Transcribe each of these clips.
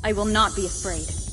I will not be afraid.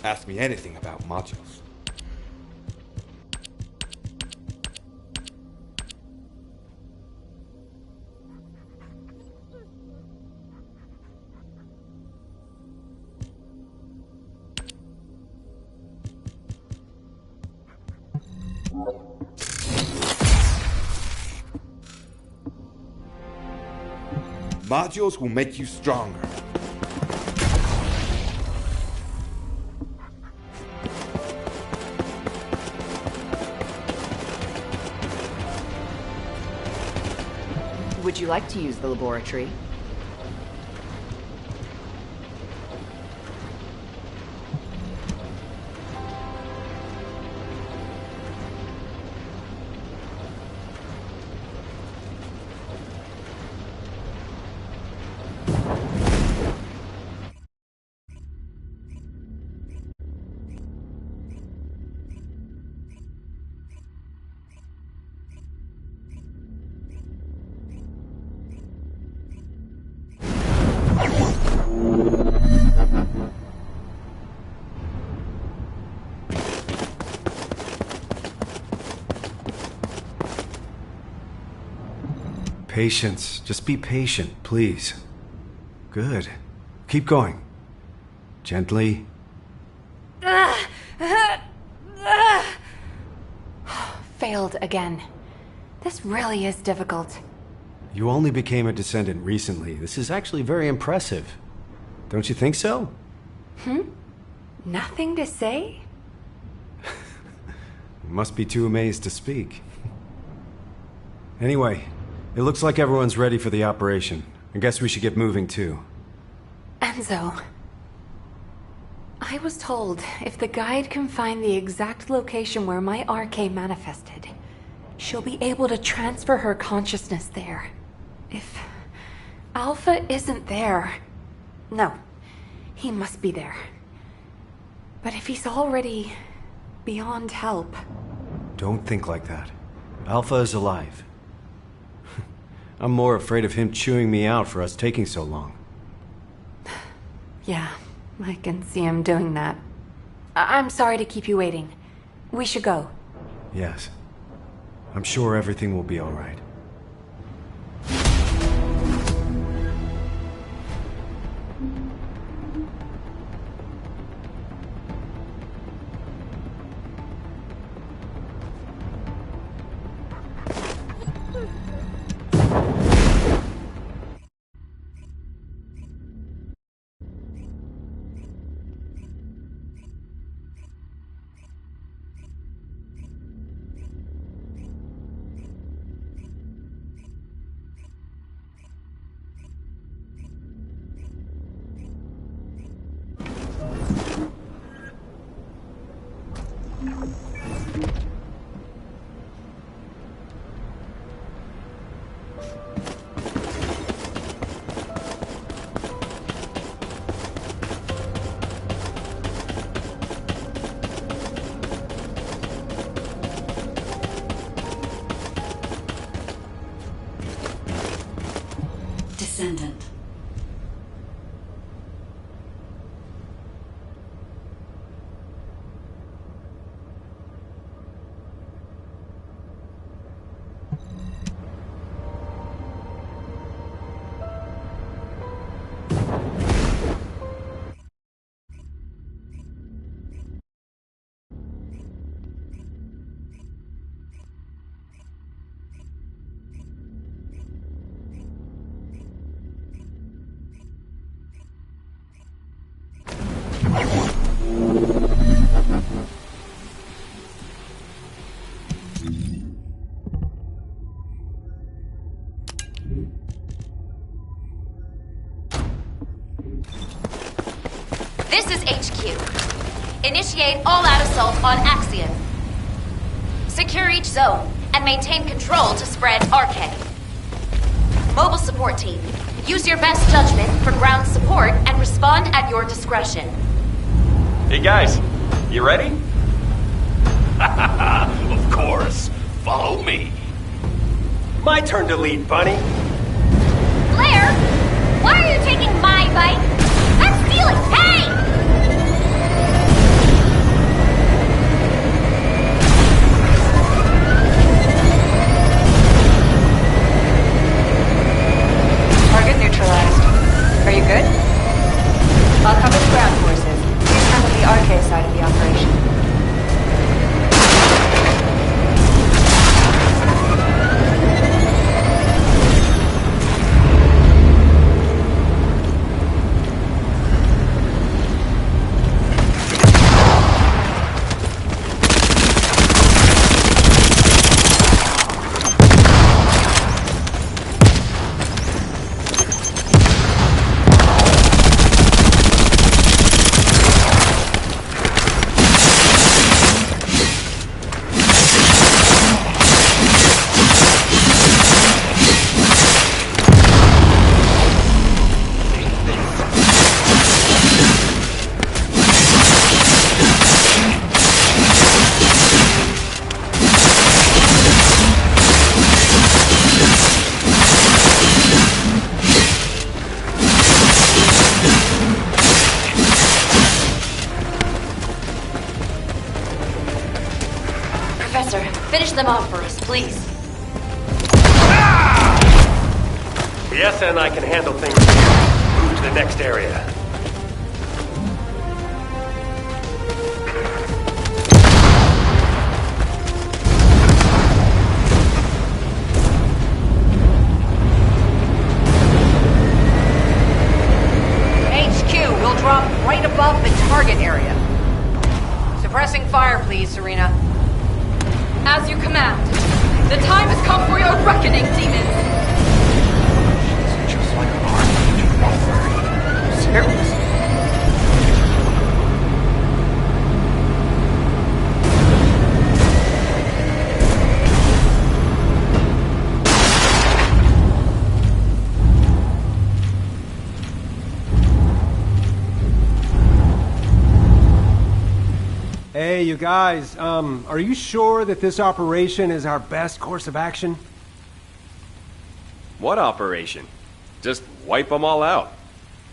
Ask me anything about modules. Modules will make you stronger. Would you like to use the laboratory? Patience. Just be patient, please. Good. Keep going. Gently. Failed again. This really is difficult. You only became a descendant recently. This is actually very impressive. Don't you think so? Nothing to say? You must be too amazed to speak. Anyway, it looks like everyone's ready for the operation. I guess we should get moving too. Enzo. I was told if the guide can find the exact location where my RK manifested, she'll be able to transfer her consciousness there. If Alpha isn't there... No, he must be there. But if he's already beyond help... Don't think like that. Alpha is alive. I'm more afraid of him chewing me out for us taking so long. Yeah, I can see him doing that. I'm sorry to keep you waiting. We should go. Yes. I'm sure everything will be all right. Descendant. This is HQ. Initiate all-out assault on Axion. Secure each zone and maintain control to spread RK. Mobile support team, use your best judgment for ground support and respond at your discretion. Hey guys, you ready? Of course. Follow me. My turn to lead, Bunny. Blair, why are you taking my bike? That's stealing! Hey! Target neutralized. Are you good? I'll cover the ground forces. Please handle the RK side of the operation. Professor, finish them off for us, please. The SN and I can handle things here. Move to the next area. HQ, we'll drop right above the target area. Suppressing fire, please, Serena. As you command. The time has come for your reckoning, demons! She's just like our Legion Wolverine. Seriously. Hey, you guys, are you sure that this operation is our best course of action? What operation? Just wipe them all out.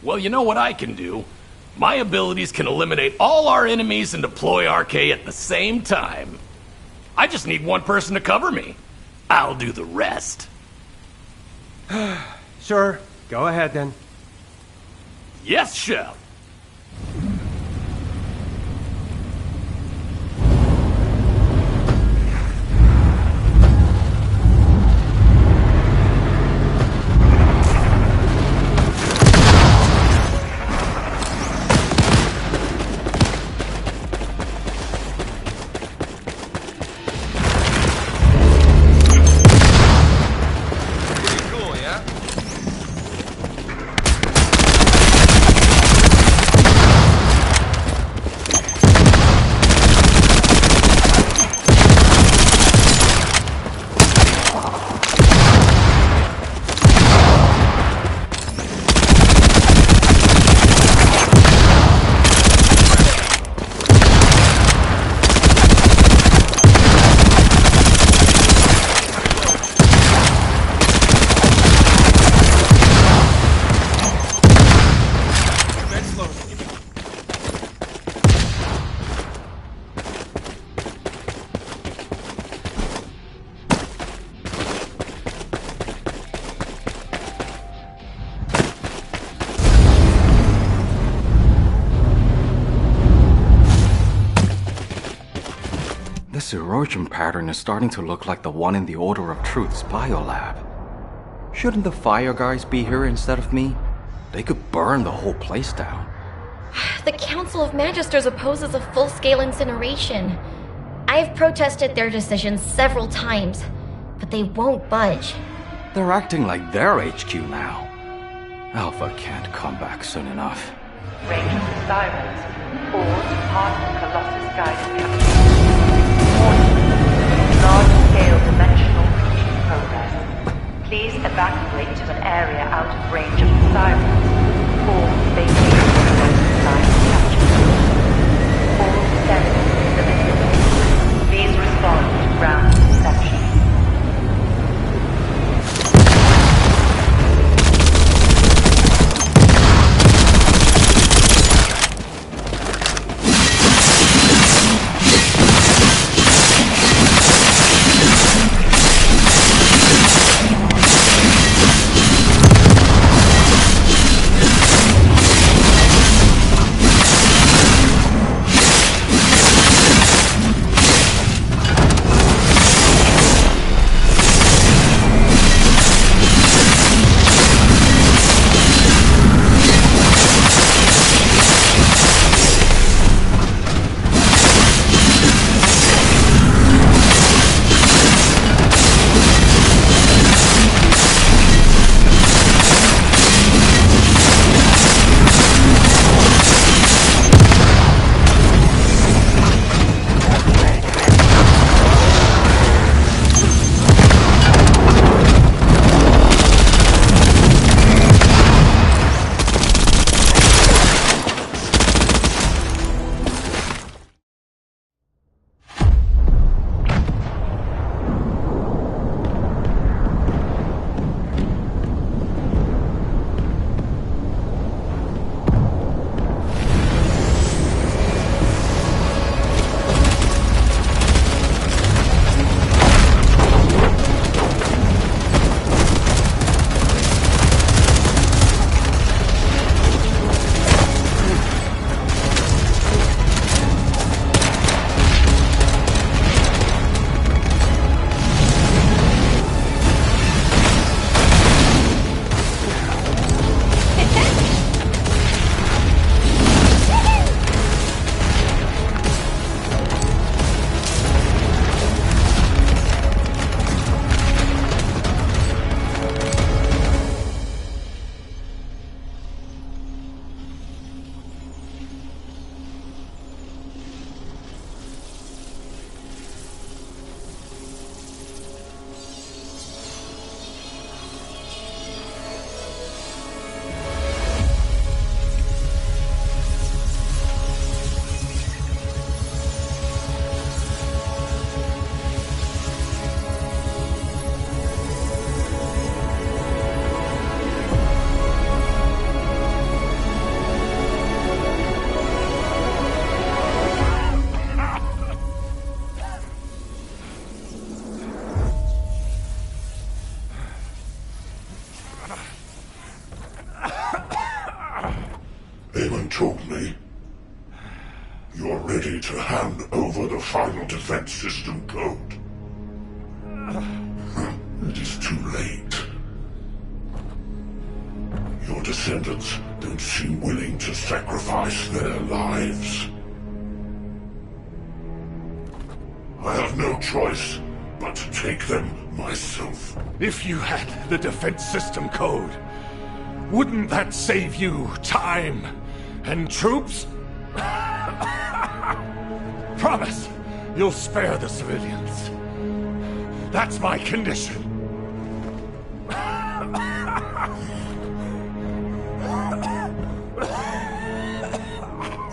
Well, you know what I can do? My abilities can eliminate all our enemies and deploy RK at the same time. I just need one person to cover me. I'll do the rest. Sure, go ahead then. Yes, chef. This erosion pattern is starting to look like the one in the Order of Truth's biolab. Shouldn't the fire guys be here instead of me? They could burn the whole place down. The Council of Magisters opposes a full-scale incineration. I've protested their decisions several times, but they won't budge. They're acting like their HQ now. Alpha can't come back soon enough. Range of the sirens. All Department Colossus guided capture. Warning. Large-scale dimensional breach in progress. Please evacuate to an area out of range of the sirens. Or vacate the Colossus science capture. All descendants in the vicinity. Please respond to ground reception. told me you're ready to hand over the final defense system code. It is too late. Your descendants don't seem willing to sacrifice their lives. I have no choice but to take them myself. If you had the defense system code, wouldn't that save you time and troops? Promise you'll spare the civilians. That's my condition.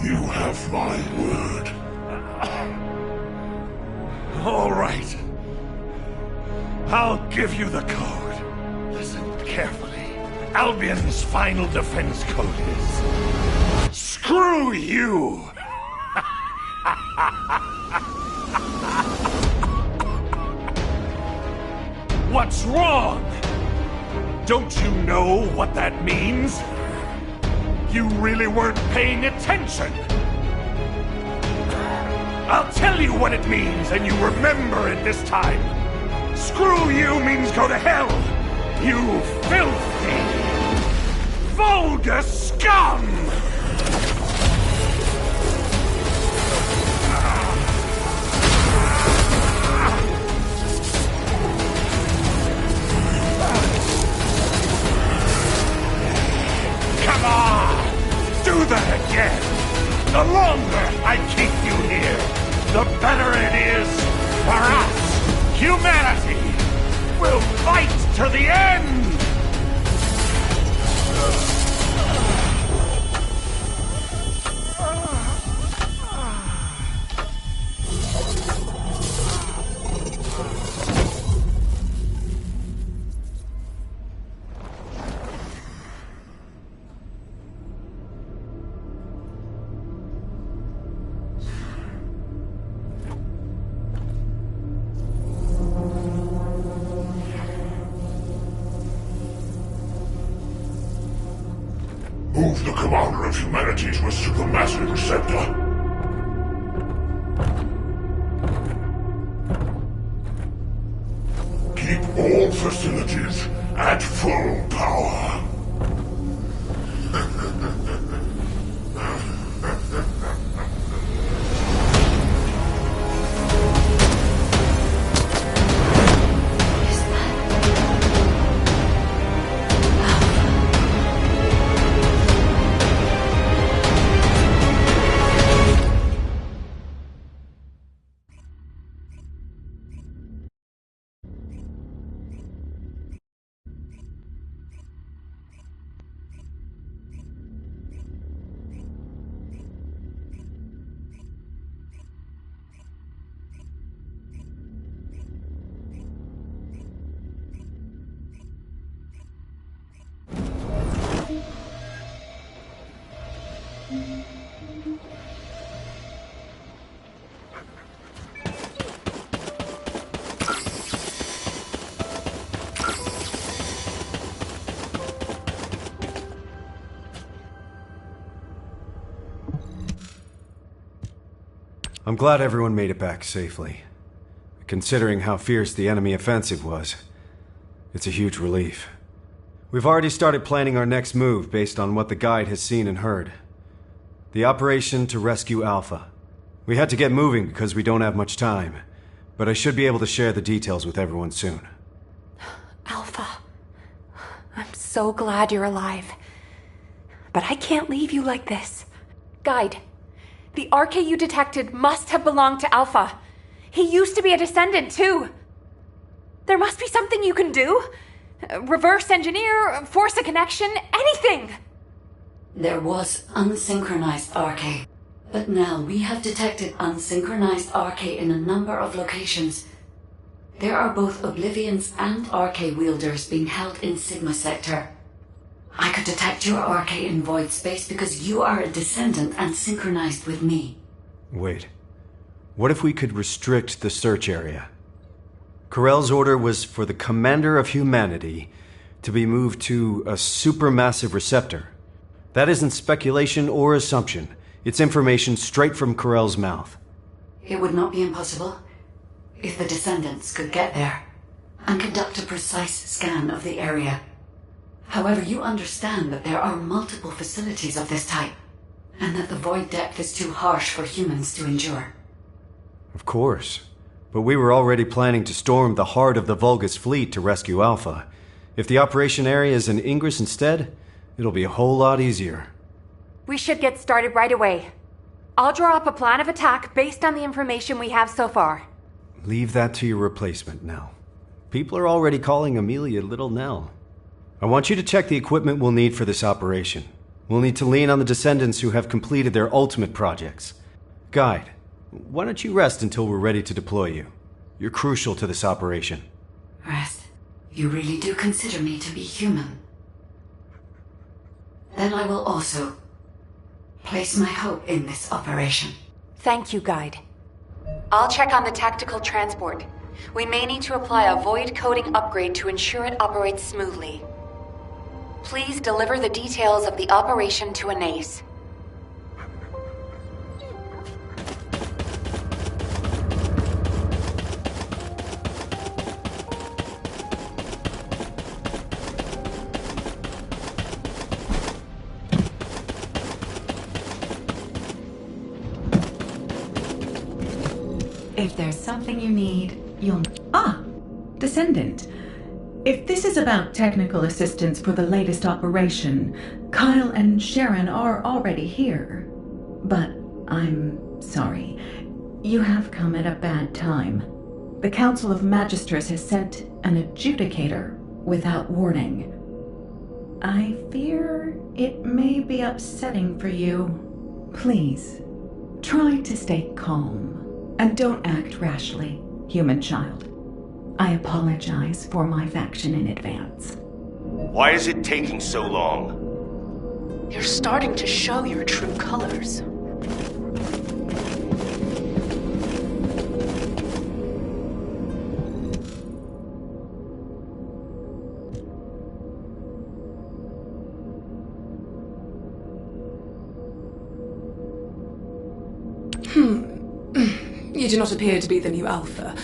You have my word. All right. I'll give you the code. Listen carefully. Albion's final defense code is... Screw you! What's wrong? Don't you know what that means? You really weren't paying attention. I'll tell you what it means, and you remember it this time. Screw you means go to hell, you filthy, vulgar scum! Come on! Do that again! The longer I keep you here, the better it is for us! Humanity! We'll fight to the end! Move the commander of humanity to a supermassive receptor. Keep all facilities at full power. I'm glad everyone made it back safely. Considering how fierce the enemy offensive was, it's a huge relief. We've already started planning our next move based on what the guide has seen and heard. The operation to rescue Alpha. We had to get moving because we don't have much time, but I should be able to share the details with everyone soon. Alpha, I'm so glad you're alive. But I can't leave you like this. Guide, the RK you detected must have belonged to Alpha. He used to be a Descendant, too. There must be something you can do. Reverse engineer, force a connection, anything! There was unsynchronized RK, but now we have detected unsynchronized RK in a number of locations. There are both Oblivions and RK wielders being held in Sigma Sector. I could detect your RK in void space because you are a Descendant and synchronized with me. Wait. What if we could restrict the search area? Corell's order was for the Commander of Humanity to be moved to a supermassive receptor. That isn't speculation or assumption. It's information straight from Corell's mouth. It would not be impossible if the Descendants could get there and conduct a precise scan of the area. However, you understand that there are multiple facilities of this type, and that the void depth is too harsh for humans to endure. Of course. But we were already planning to storm the heart of the Vulgus fleet to rescue Alpha. If the operation area is in Ingress instead, it'll be a whole lot easier. We should get started right away. I'll draw up a plan of attack based on the information we have so far. Leave that to your replacement now. People are already calling Amelia Little Nell. I want you to check the equipment we'll need for this operation. We'll need to lean on the Descendants who have completed their ultimate projects. Guide, why don't you rest until we're ready to deploy you? You're crucial to this operation. Rest? You really do consider me to be human? Then I will also place my hope in this operation. Thank you, Guide. I'll check on the tactical transport. We may need to apply a void coding upgrade to ensure it operates smoothly. Please deliver the details of the operation to Anais. If there's something you need, you'll... Ah! Descendant. If this is about technical assistance for the latest operation, Kyle and Sharon are already here. But I'm sorry. You have come at a bad time. The Council of Magisters has sent an adjudicator without warning. I fear it may be upsetting for you. Please, try to stay calm, and don't act rashly, human child. I apologize for my faction in advance. Why is it taking so long? You're starting to show your true colors. You do not appear to be the new Alpha.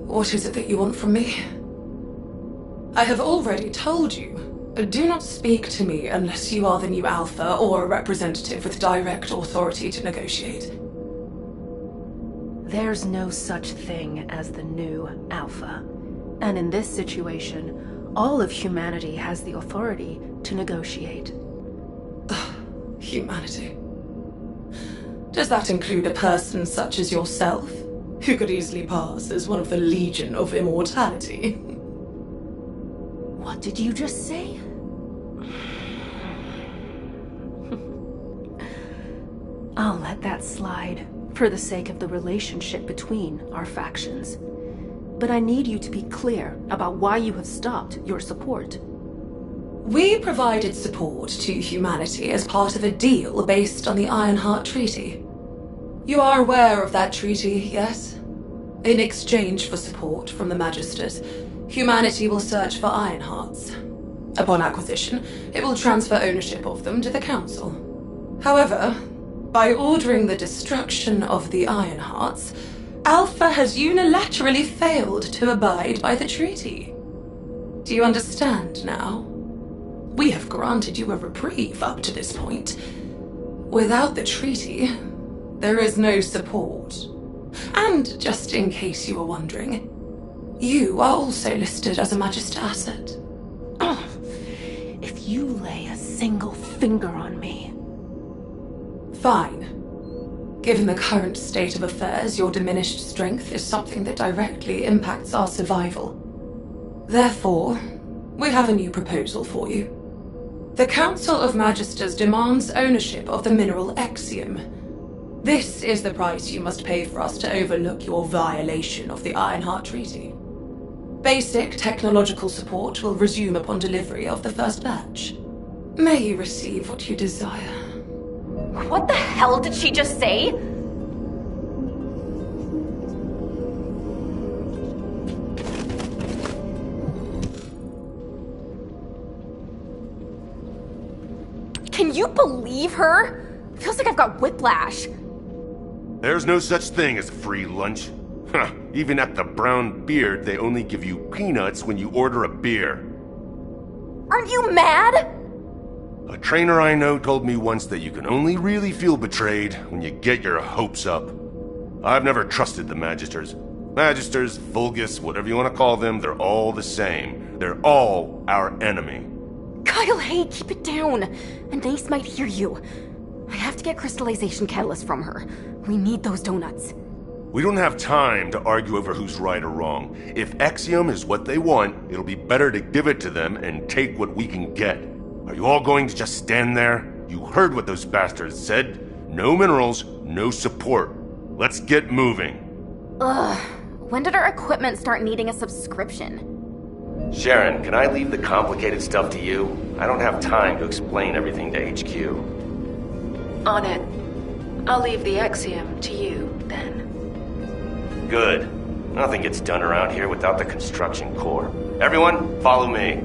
What is it that you want from me? I have already told you. Do not speak to me unless you are the new Alpha or a representative with direct authority to negotiate. There's no such thing as the new Alpha. And in this situation, all of humanity has the authority to negotiate. Humanity? Does that include a person such as yourself, who could easily pass as one of the Legion of Immortality? What did you just say? I'll let that slide, for the sake of the relationship between our factions. But I need you to be clear about why you have stopped your support. We provided support to humanity as part of a deal based on the Ironheart Treaty. You are aware of that treaty, yes? In exchange for support from the Magisters, humanity will search for Ironhearts. Upon acquisition, it will transfer ownership of them to the Council. However, by ordering the destruction of the Ironhearts, Alpha has unilaterally failed to abide by the treaty. Do you understand now? We have granted you a reprieve up to this point. Without the treaty, there is no support. And just in case you were wondering, you are also listed as a Magister asset. Oh, if you lay a single finger on me... Fine. Given the current state of affairs, your diminished strength is something that directly impacts our survival. Therefore, we have a new proposal for you. The Council of Magisters demands ownership of the mineral Axiom. This is the price you must pay for us to overlook your violation of the Ironheart Treaty. Basic technological support will resume upon delivery of the first batch. May you receive what you desire. What the hell did she just say? Can you believe her? Feels like I've got whiplash. There's no such thing as free lunch. Huh, even at the Brown Beard, they only give you peanuts when you order a beer. Aren't you mad? A trainer I know told me once that you can only really feel betrayed when you get your hopes up. I've never trusted the Magisters. Magisters, Vulgus, whatever you want to call them, they're all the same. They're all our enemy. Kyle, hey, keep it down. Anais might hear you. I have to get crystallization catalyst from her. We need those donuts. We don't have time to argue over who's right or wrong. If Axiom is what they want, it'll be better to give it to them and take what we can get. Are you all going to just stand there? You heard what those bastards said. No minerals, no support. Let's get moving. Ugh. When did our equipment start needing a subscription? Sharon, can I leave the complicated stuff to you? I don't have time to explain everything to HQ. On it. I'll leave the Axiom to you, then. Good. Nothing gets done around here without the construction corps. Everyone, follow me.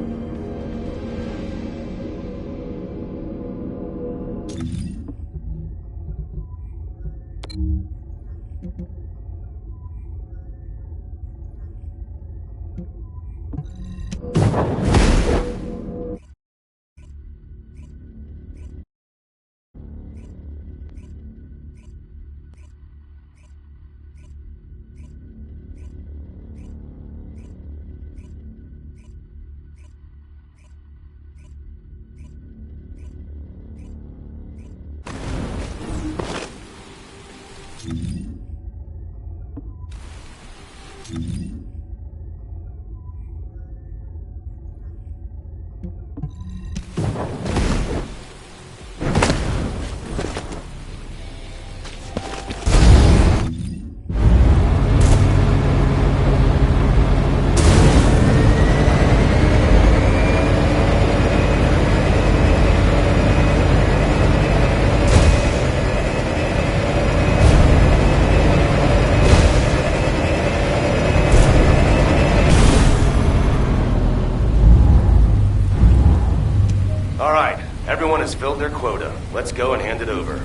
Alright, everyone has filled their quota. Let's go and hand it over.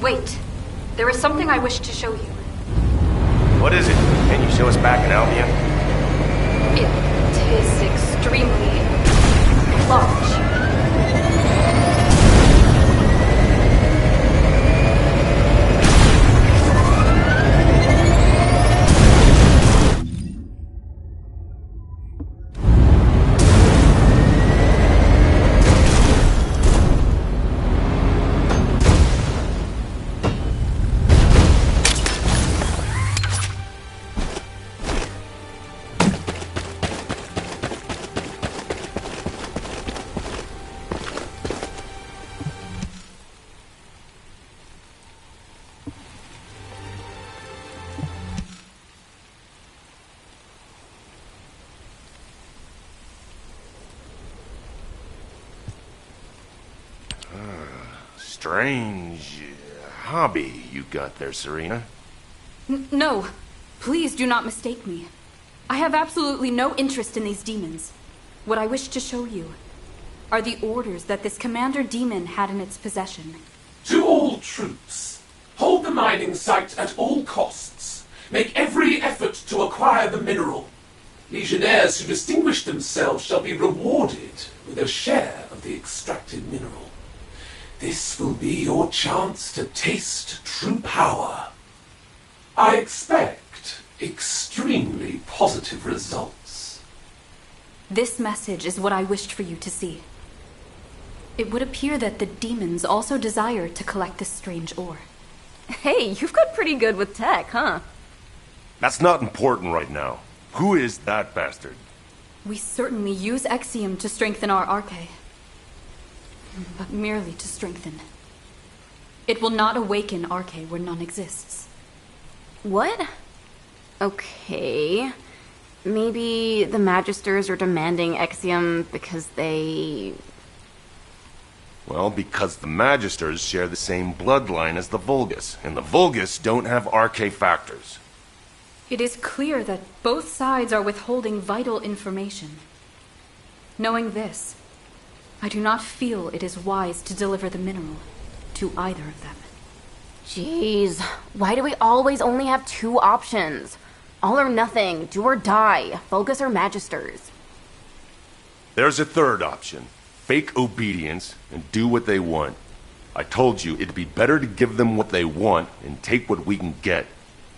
Wait. There is something I wish to show you. What is it? Can you show us back in Albion? It is extremely large. Strange hobby you got there, Serena. No, please do not mistake me. I have absolutely no interest in these demons. What I wish to show you are the orders that this Commander Demon had in its possession. To all troops, hold the mining site at all costs. Make every effort to acquire the mineral. Legionnaires who distinguish themselves shall be rewarded with a share of the extracted mineral. This will be your chance to taste true power. I expect extremely positive results. This message is what I wished for you to see. It would appear that the demons also desire to collect this strange ore. Hey, you've got pretty good with tech, huh? That's not important right now. Who is that bastard? We certainly use Exium to strengthen our Arche. But merely to strengthen. It will not awaken Arche where none exists. What? Okay. Maybe the Magisters are demanding Exium because they... Well, because the Magisters share the same bloodline as the Vulgus, and the Vulgus don't have Arche factors. It is clear that both sides are withholding vital information. Knowing this, I do not feel it is wise to deliver the mineral to either of them. Jeez, why do we always only have two options? All or nothing, do or die, Vulgus or Magisters. There's a third option. Fake obedience and do what they want. I told you it'd be better to give them what they want and take what we can get.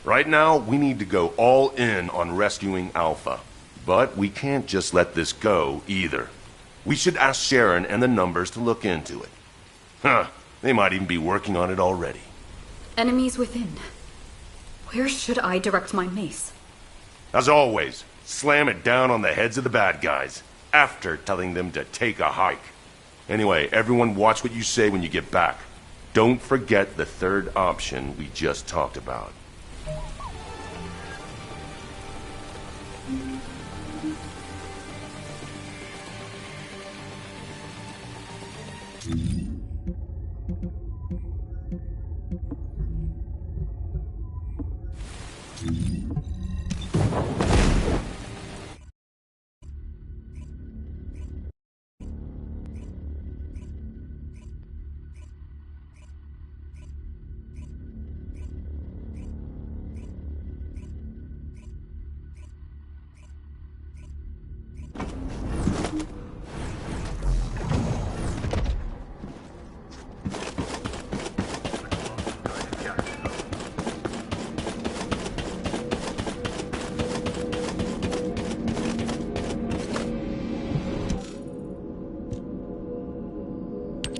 Right now, we need to go all in on rescuing Alpha. But we can't just let this go, either. We should ask Sharon and the Numbers to look into it. Huh, they might even be working on it already. Enemies within. Where should I direct my mace? As always, slam it down on the heads of the bad guys, after telling them to take a hike. Anyway, everyone watch what you say when you get back. Don't forget the third option we just talked about.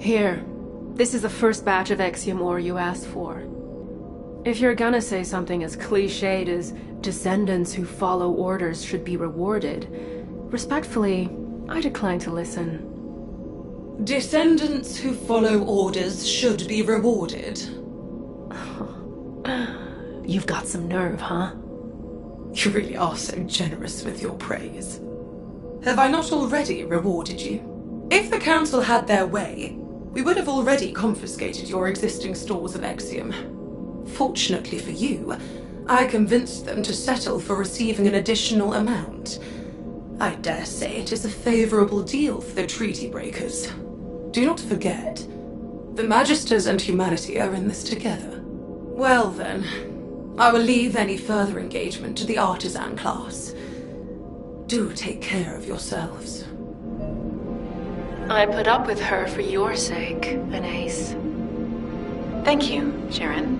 Here. This is the first batch of Exium ore you asked for. If you're gonna say something as cliched as descendants who follow orders should be rewarded, respectfully, I decline to listen. Descendants who follow orders should be rewarded. You've got some nerve, huh? You really are so generous with your praise. Have I not already rewarded you? If the Council had their way, we would have already confiscated your existing stores of Exium. Fortunately for you, I convinced them to settle for receiving an additional amount. I dare say it is a favorable deal for the treaty breakers. Do not forget, the Magisters and humanity are in this together. Well then, I will leave any further engagement to the artisan class. Do take care of yourselves. I put up with her for your sake, Anais. Thank you, Sharon.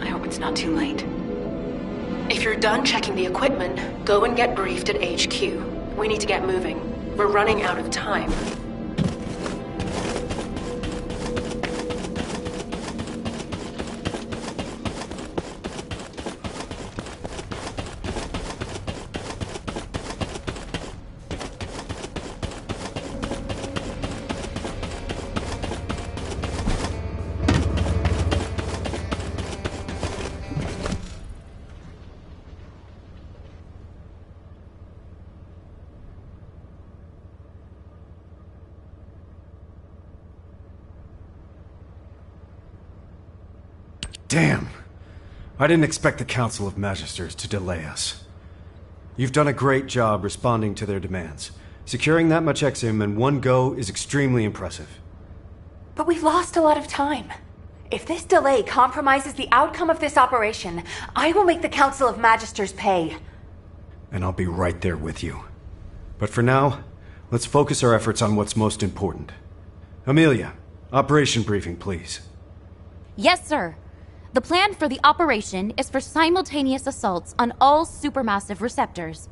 I hope it's not too late. If you're done checking the equipment, go and get briefed at HQ. We need to get moving. We're running out of time. Damn! I didn't expect the Council of Magisters to delay us. You've done a great job responding to their demands. Securing that much Exium in one go is extremely impressive. But we've lost a lot of time. If this delay compromises the outcome of this operation, I will make the Council of Magisters pay. And I'll be right there with you. But for now, let's focus our efforts on what's most important. Amelia, operation briefing, please. Yes, sir. The plan for the operation is for simultaneous assaults on all supermassive receptors,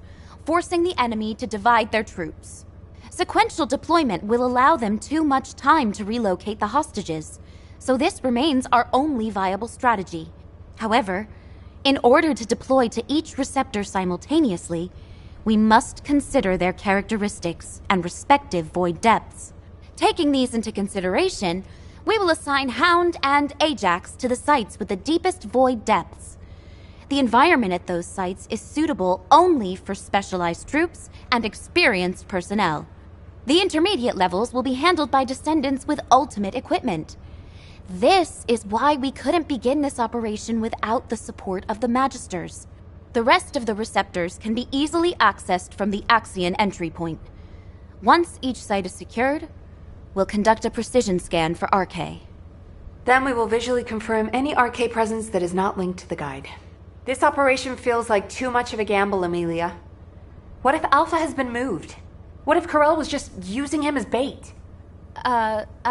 forcing the enemy to divide their troops. Sequential deployment will allow them too much time to relocate the hostages, so this remains our only viable strategy. However, in order to deploy to each receptor simultaneously, we must consider their characteristics and respective void depths. Taking these into consideration, we will assign Hound and Ajax to the sites with the deepest void depths. The environment at those sites is suitable only for specialized troops and experienced personnel. The intermediate levels will be handled by descendants with ultimate equipment. This is why we couldn't begin this operation without the support of the Magisters. The rest of the receptors can be easily accessed from the Axion entry point. Once each site is secured, we'll conduct a precision scan for RK. Then we will visually confirm any RK presence that is not linked to the guide. This operation feels like too much of a gamble, Amelia. What if Alpha has been moved? What if Corell was just using him as bait? I'm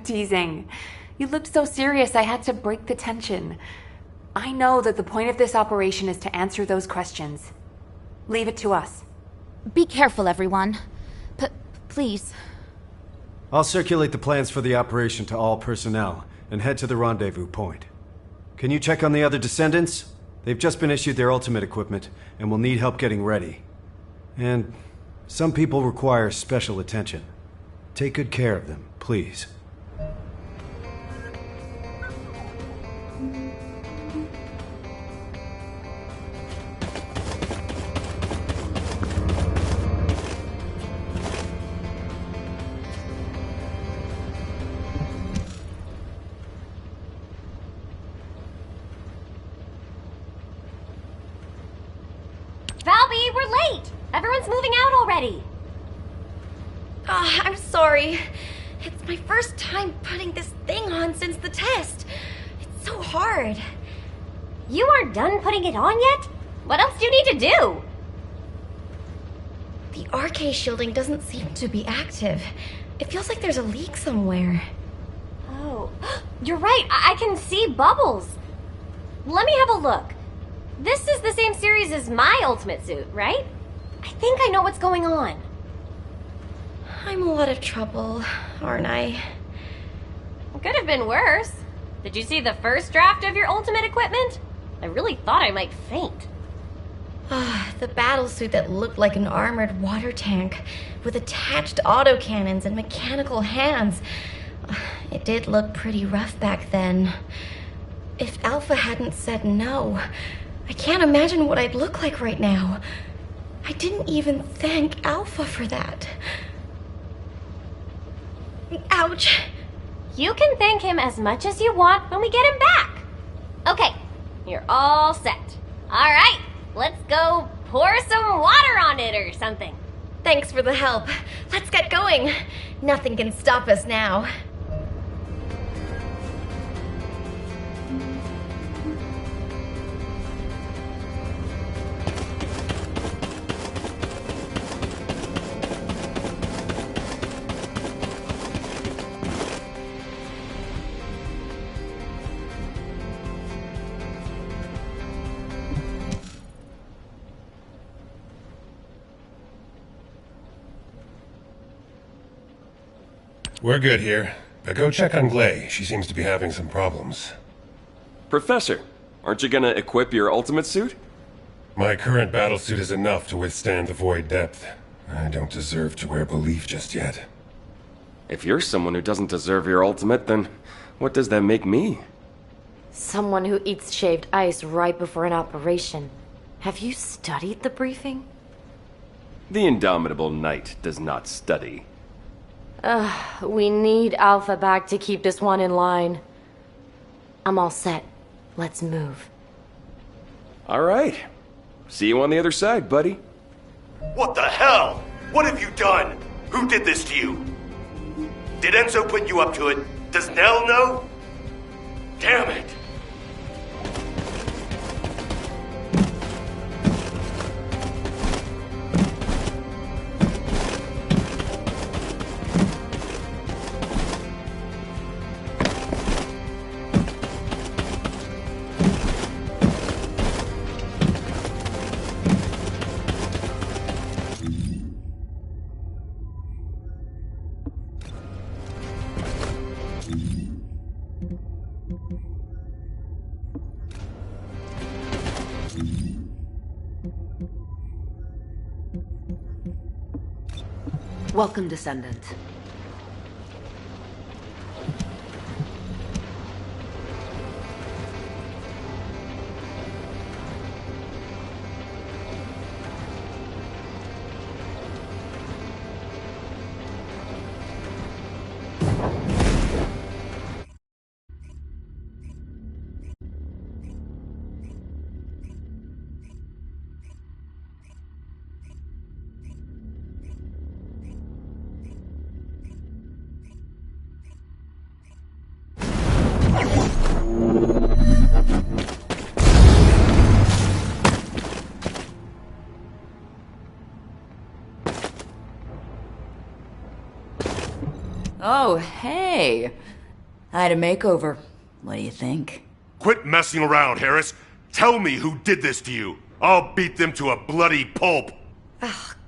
teasing. You looked so serious I had to break the tension. I know that the point of this operation is to answer those questions. Leave it to us. Be careful, everyone. Please. I'll circulate the plans for the operation to all personnel and head to the rendezvous point. Can you check on the other descendants? They've just been issued their ultimate equipment and will need help getting ready. And some people require special attention. Take good care of them, please. Valby, we're late! Everyone's moving out already! I'm sorry. It's my first time putting this thing on since the test. It's so hard. You aren't done putting it on yet? What else do you need to do? The RK shielding doesn't seem to be active. It feels like there's a leak somewhere. Oh, you're right. I can see bubbles. Let me have a look. This is the same series as my ultimate suit, right? I think I know what's going on. I'm a lot of trouble, aren't I? It could have been worse. Did you see the first draft of your ultimate equipment? I really thought I might faint. The battlesuit that looked like an armored water tank with attached autocannons and mechanical hands. It did look pretty rough back then. If Alpha hadn't said no, I can't imagine what I'd look like right now. I didn't even thank Alpha for that. Ouch. You can thank him as much as you want when we get him back. Okay, you're all set. Alright, let's go pour some water on it or something. Thanks for the help. Let's get going. Nothing can stop us now. We're good here. But go check on Glay. She seems to be having some problems. Professor, aren't you gonna equip your ultimate suit? My current battlesuit is enough to withstand the void depth. I don't deserve to wear belief just yet. If you're someone who doesn't deserve your ultimate, then what does that make me? Someone who eats shaved ice right before an operation. Have you studied the briefing? The indomitable knight does not study. We need Alpha back to keep this one in line. I'm all set. Let's move. All right. See you on the other side, buddy. What the hell? What have you done? Who did this to you? Did Enzo put you up to it? Does Nell know? Damn it! Welcome, Descendant. Oh, hey. I had a makeover. What do you think? Quit messing around, Harris. Tell me who did this to you. I'll beat them to a bloody pulp.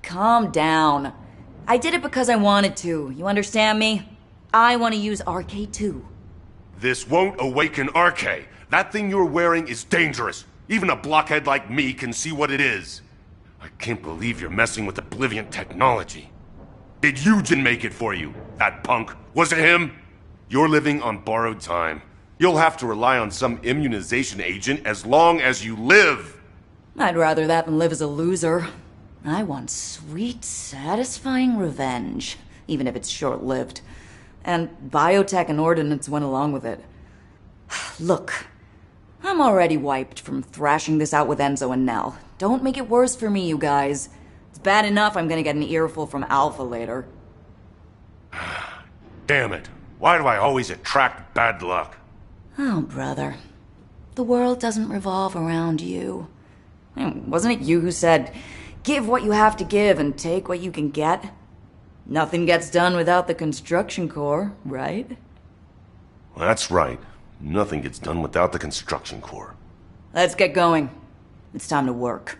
Calm down. I did it because I wanted to. You understand me? I want to use RK2. This won't awaken RK. That thing you're wearing is dangerous. Even a blockhead like me can see what it is. I can't believe you're messing with Oblivion technology. Did Eugen make it for you, that punk? Was it him? You're living on borrowed time. You'll have to rely on some immunization agent as long as you live. I'd rather that than live as a loser. I want sweet, satisfying revenge, even if it's short-lived. And biotech and ordnance went along with it. Look, I'm already wiped from thrashing this out with Enzo and Nell. Don't make it worse for me, you guys. It's bad enough I'm gonna get an earful from Alpha later. Damn it. Why do I always attract bad luck? Oh, brother. The world doesn't revolve around you. Wasn't it you who said, give what you have to give and take what you can get? Nothing gets done without the construction corps, right? That's right. Nothing gets done without the construction corps. Let's get going. It's time to work.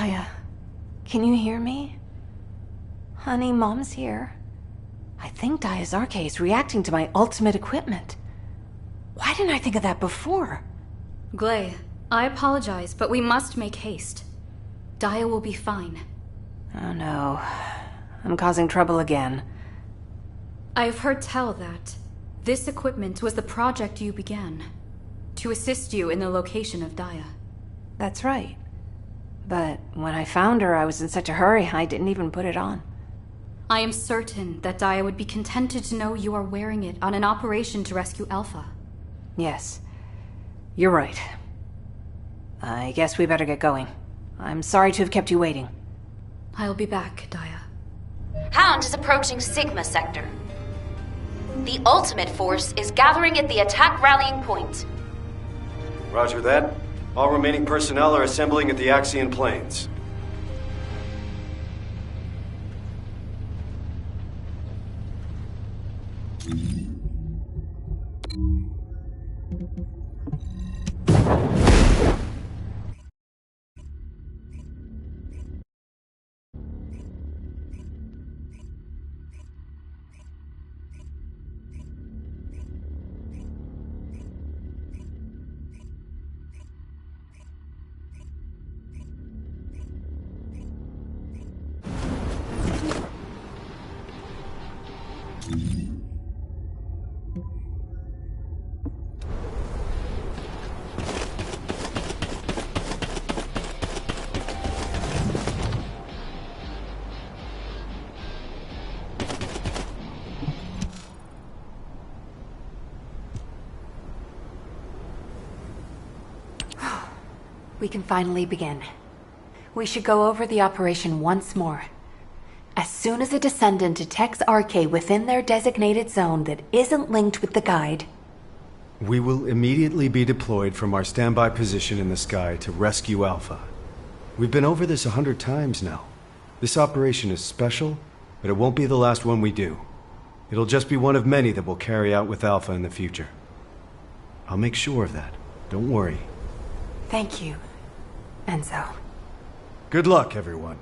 Daya, can you hear me? Honey, Mom's here. I think Daya's arcade is reacting to my ultimate equipment. Why didn't I think of that before? Glay, I apologize, but we must make haste. Daya will be fine. Oh no. I'm causing trouble again. I have heard tell that this equipment was the project you began, to assist you in the location of Daya. That's right. But when I found her, I was in such a hurry, I didn't even put it on. I am certain that Daya would be contented to know you are wearing it on an operation to rescue Alpha. Yes. You're right. I guess we better get going. I'm sorry to have kept you waiting. I'll be back, Daya. Hound is approaching Sigma sector. The ultimate force is gathering at the attack rallying point. Roger that. All remaining personnel are assembling at the Axion plains. We can finally begin. We should go over the operation once more. As soon as a Descendant detects RK within their designated zone that isn't linked with the guide, we will immediately be deployed from our standby position in the sky to rescue Alpha. We've been over this 100 times now. This operation is special, but it won't be the last one we do. It'll just be one of many that we'll carry out with Alpha in the future. I'll make sure of that. Don't worry. thank you, Enzo. Good luck, everyone.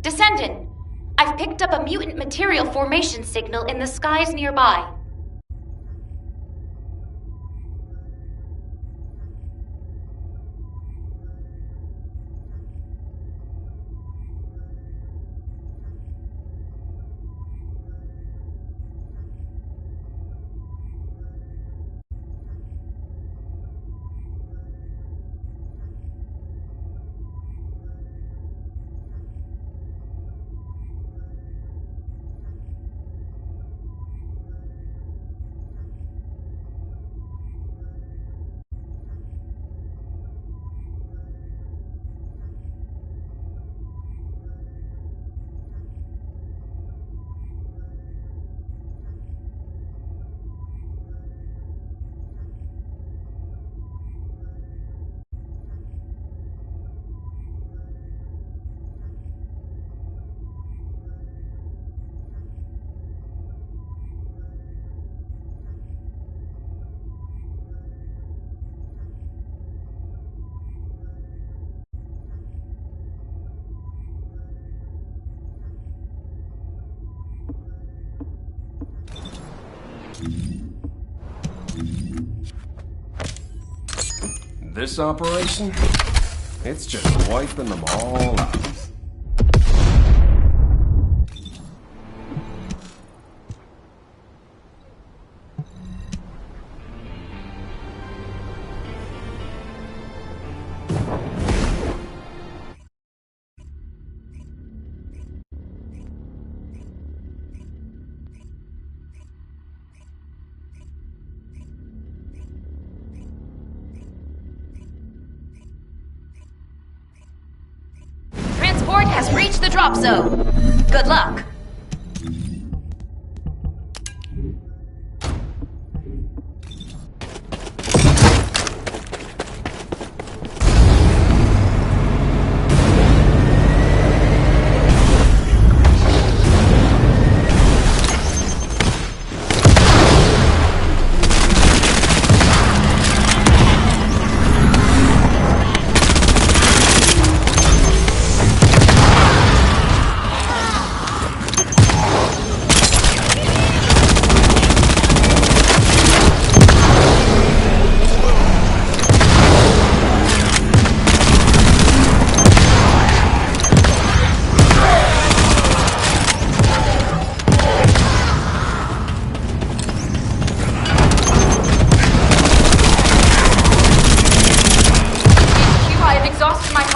Descendant, I've picked up a mutant material formation signal in the skies nearby. This operation? It's just wiping them all out. Transport has reached the drop zone. Good luck.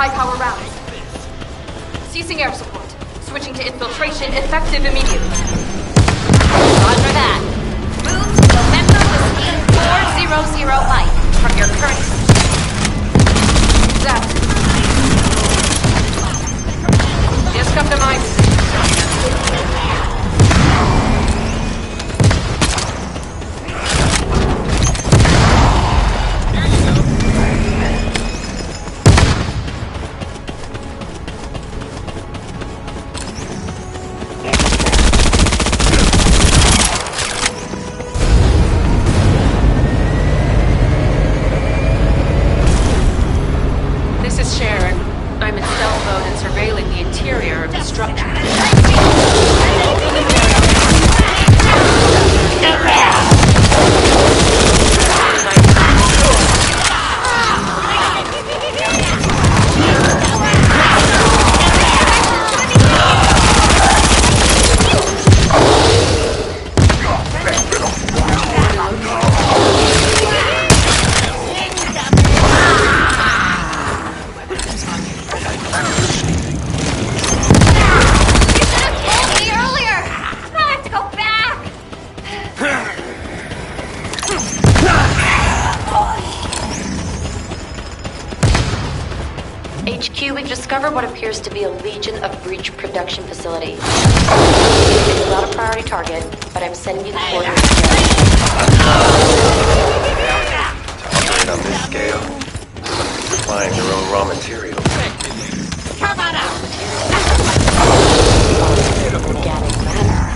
high-power rounds. Ceasing air support. Switching to infiltration, effective immediately. Roger that. Move to November Whiskey 400 Mike from your current position. That. Yes, Captain Mike. HQ, we've discovered what appears to be a Legion of Breach production facility. It's not a priority target, but I'm sending you the coordinates. Operate on this scale. Supplying their own raw materials. Come on out! Organic matter.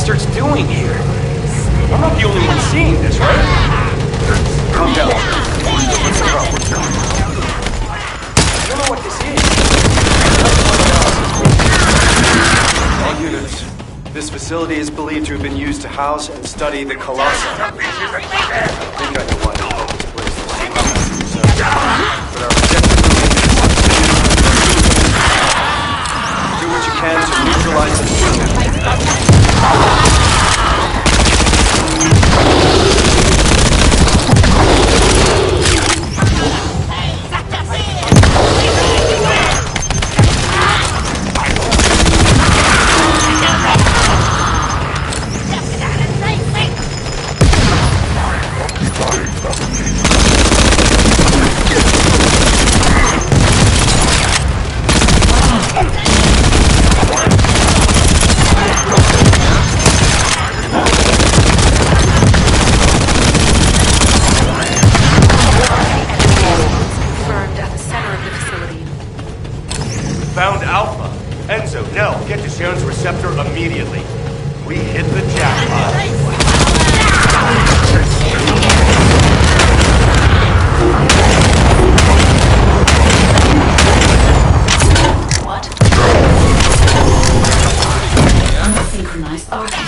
bastard's doing here? I'm not the only one seeing this, right? Calm down. What's the problem? I don't know what this is. All units. This facility is believed to have been used to house and study the Colossi. I think I know why they call this place the Sea. But our objective is do what you can to neutralize the Found Alpha. Enzo, Nell, get to Sharon's receptor immediately. We hit the jackpot. Unsynchronized arcade.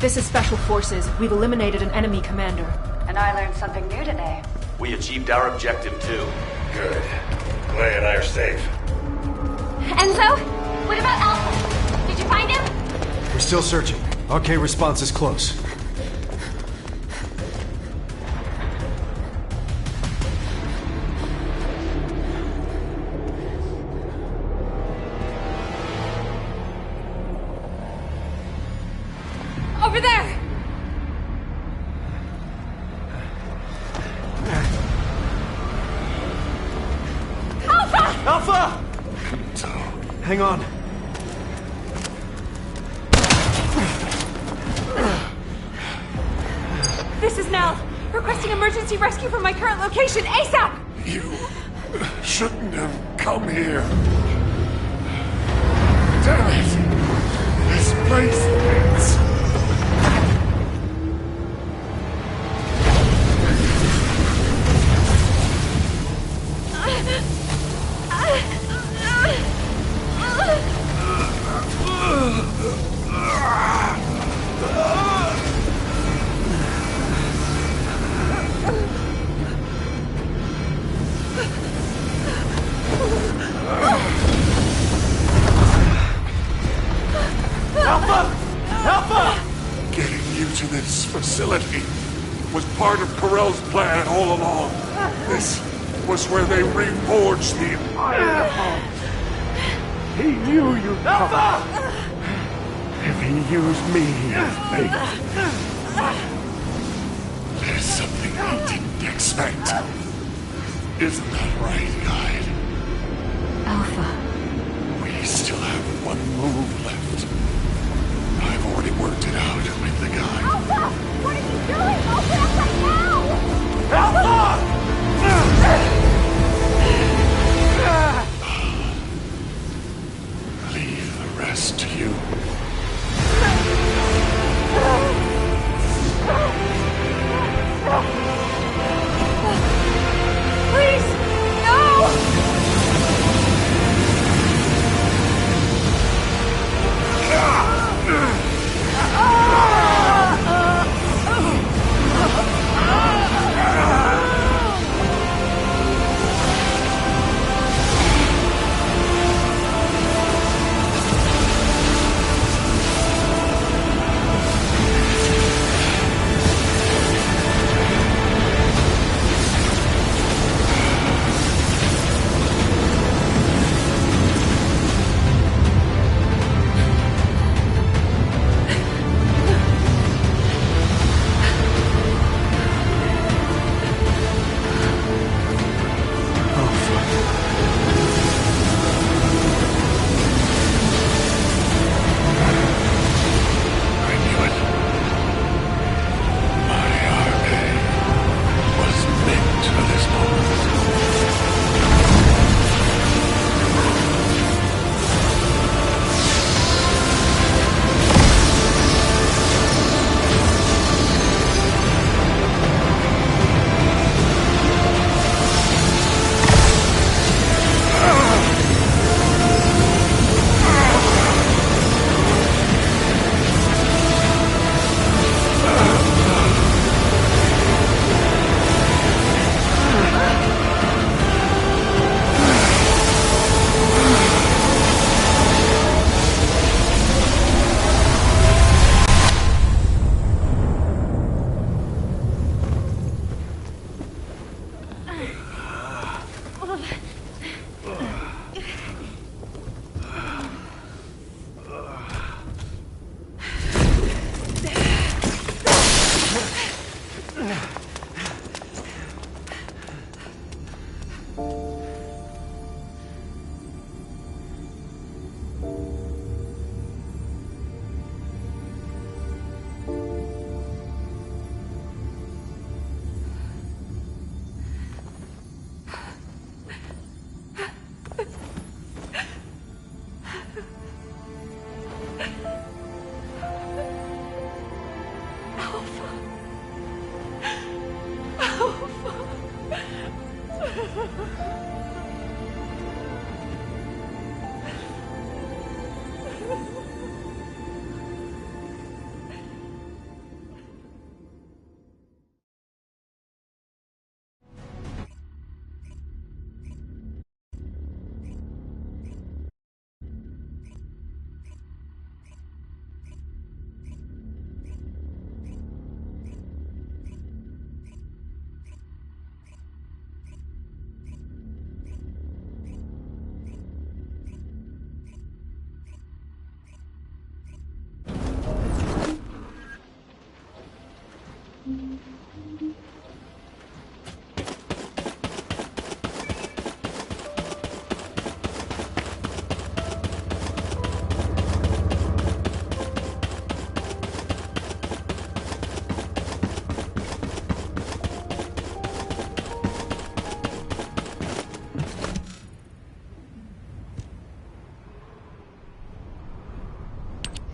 This is Special Forces. We've eliminated an enemy commander. And I learned something new today. We achieved our objective, too. Good. Clay and I are safe. Enzo? What about Alpha? Did you find him? We're still searching. RK response is close. Over there! Alpha! Hang on. This is Nell, requesting emergency rescue from my current location, ASAP! You shouldn't have come here. Damn it! This place is... Getting you to this facility was part of Corell's plan all along. This was where they reforged the Empire. He knew you'd come. If he used me as bait. There's something I didn't expect. Isn't that right, Guide? Alpha. We still have one move left. I've already worked it out with the guy. Alpha! What are you doing? Open up right now! Alpha! Leave the rest to you. Please! No!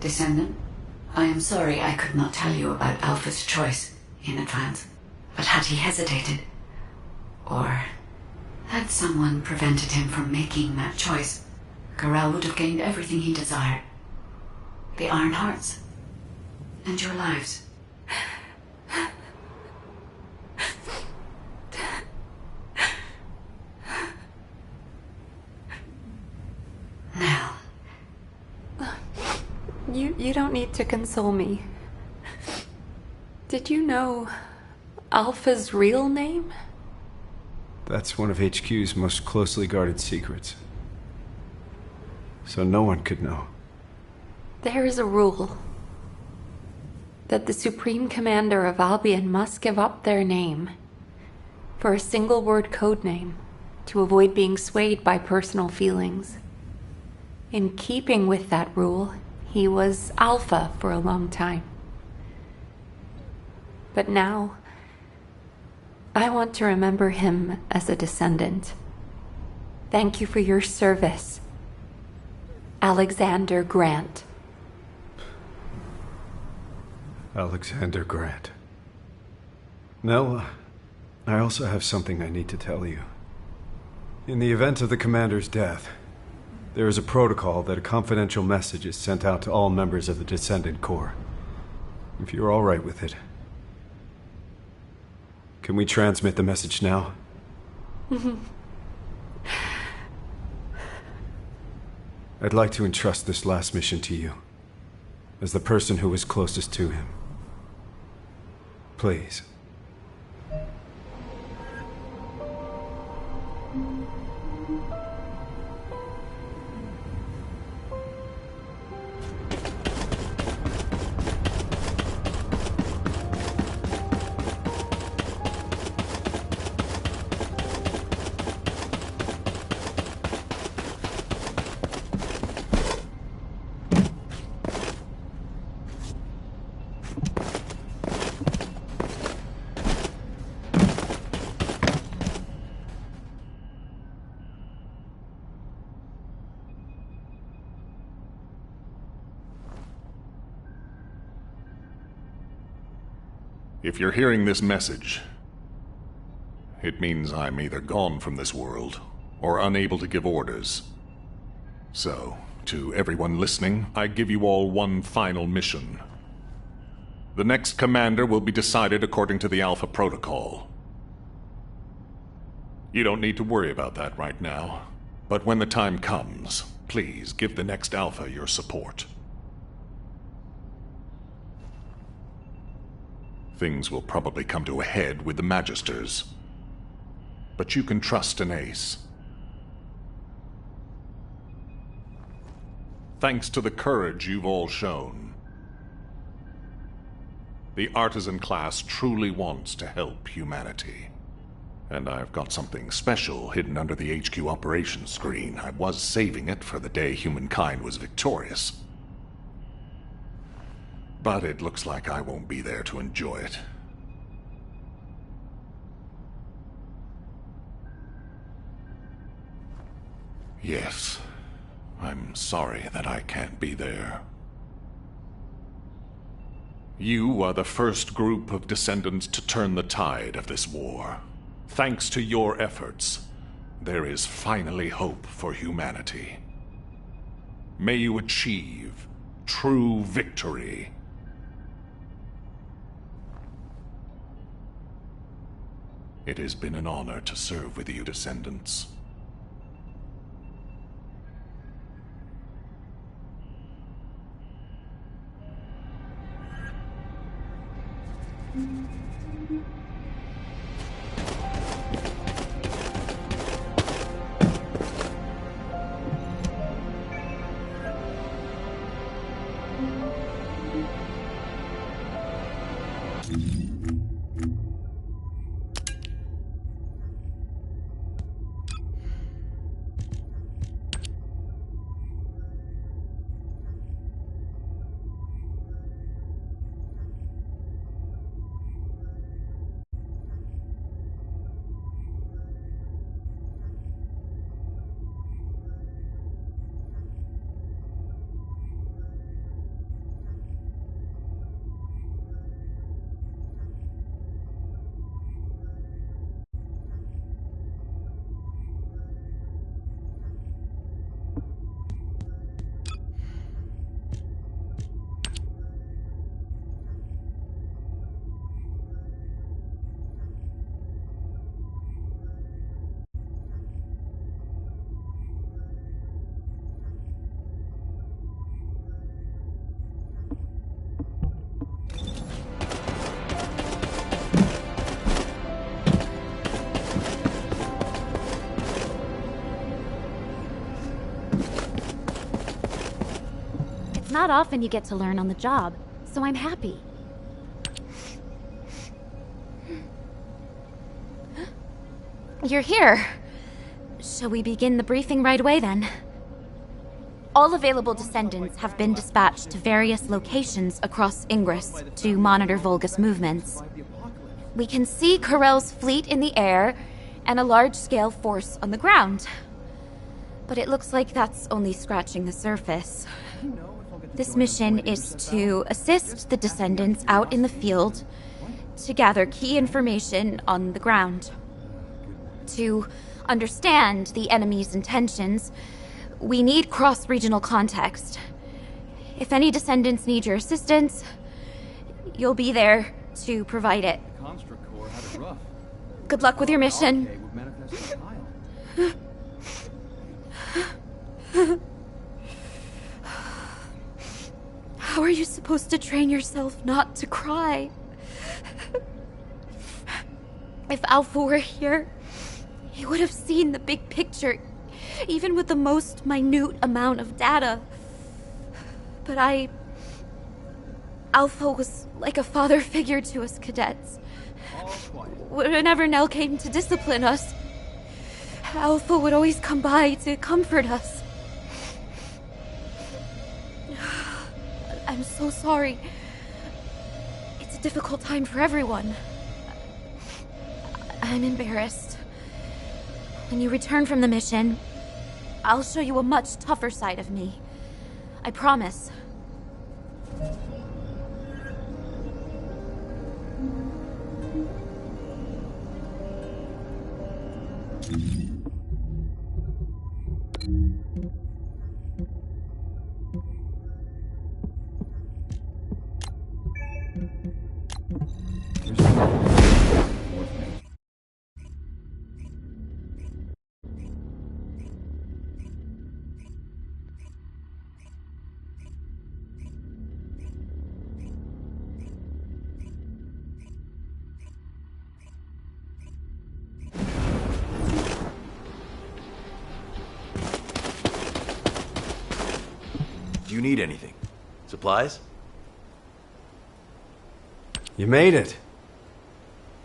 Descendant, I am sorry I could not tell you about Alpha's choice in advance. But had he hesitated, or had someone prevented him from making that choice, Corel would have gained everything he desired. The Iron Hearts, and your lives. Now. You don't need to console me. Did you know Alpha's real name? That's one of HQ's most closely guarded secrets. So no one could know. There is a rule that the Supreme Commander of Albion must give up their name for a single-word code name to avoid being swayed by personal feelings. In keeping with that rule, he was Alpha for a long time. But now, I want to remember him as a descendant. Thank you for your service, Alexander Grant. Alexander Grant. Nell, I also have something I need to tell you. In the event of the Commander's death, there is a protocol that a confidential message is sent out to all members of the Descendant Corps. If you're all right with it. Can we transmit the message now? I'd like to entrust this last mission to you, as the person who was closest to him. Please. If you're hearing this message, it means I'm either gone from this world or unable to give orders. So, to everyone listening, I give you all one final mission. The next commander will be decided according to the Alpha Protocol. You don't need to worry about that right now, but when the time comes, please give the next Alpha your support. Things will probably come to a head with the Magisters. But you can trust an ace. Thanks to the courage you've all shown, the artisan class truly wants to help humanity. And I've got something special hidden under the HQ operations screen. I was saving it for the day humankind was victorious. But it looks like I won't be there to enjoy it. Yes, I'm sorry that I can't be there. You are the first group of descendants to turn the tide of this war. Thanks to your efforts, there is finally hope for humanity. May you achieve true victory. It has been an honor to serve with you, descendants. not often you get to learn on the job, so I'm happy. You're here. Shall we begin the briefing right away, then? All available descendants have been dispatched to various locations across Ingress to monitor Vulgus movements. We can see Corell's fleet in the air and a large-scale force on the ground. But it looks like that's only scratching the surface. This mission is to assist the descendants out in the field to gather key information on the ground. To understand the enemy's intentions, we need cross-regional context. If any descendants need your assistance, you'll be there to provide it. Good luck with your mission. How are you supposed to train yourself not to cry? If Alpha were here, he would have seen the big picture, even with the most minute amount of data. But Alpha was like a father figure to us cadets. Whenever Nell came to discipline us, Alpha would always come by to comfort us. I'm so sorry. It's a difficult time for everyone. I'm embarrassed. When you return from the mission, I'll show you a much tougher side of me. I promise. Do you need anything? Supplies? You made it.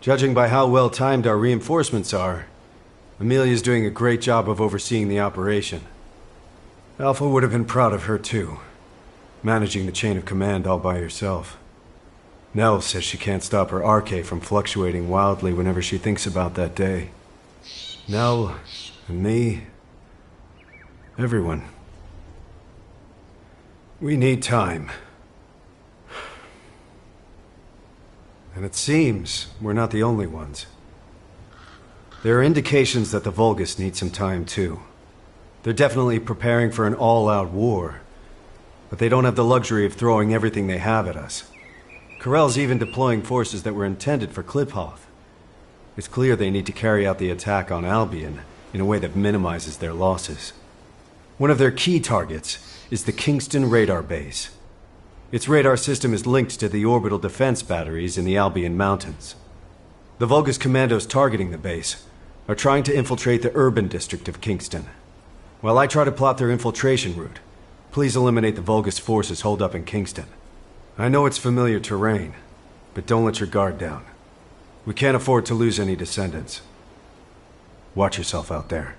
Judging by how well timed our reinforcements are, Amelia's doing a great job of overseeing the operation. Alpha would have been proud of her too, managing the chain of command all by herself. Nell says she can't stop her RK from fluctuating wildly whenever she thinks about that day. Nell, and me, everyone. We need time. And it seems we're not the only ones. There are indications that the Vulgus need some time too. They're definitely preparing for an all-out war, but they don't have the luxury of throwing everything they have at us. Corell's even deploying forces that were intended for Kliphoth. It's clear they need to carry out the attack on Albion in a way that minimizes their losses. One of their key targets is the Kingston radar base. Its radar system is linked to the orbital defense batteries in the Albion Mountains. The Vulgus commandos targeting the base are trying to infiltrate the urban district of Kingston. While I try to plot their infiltration route, please eliminate the Vulgus forces holed up in Kingston. I know it's familiar terrain, but don't let your guard down. We can't afford to lose any descendants. Watch yourself out there.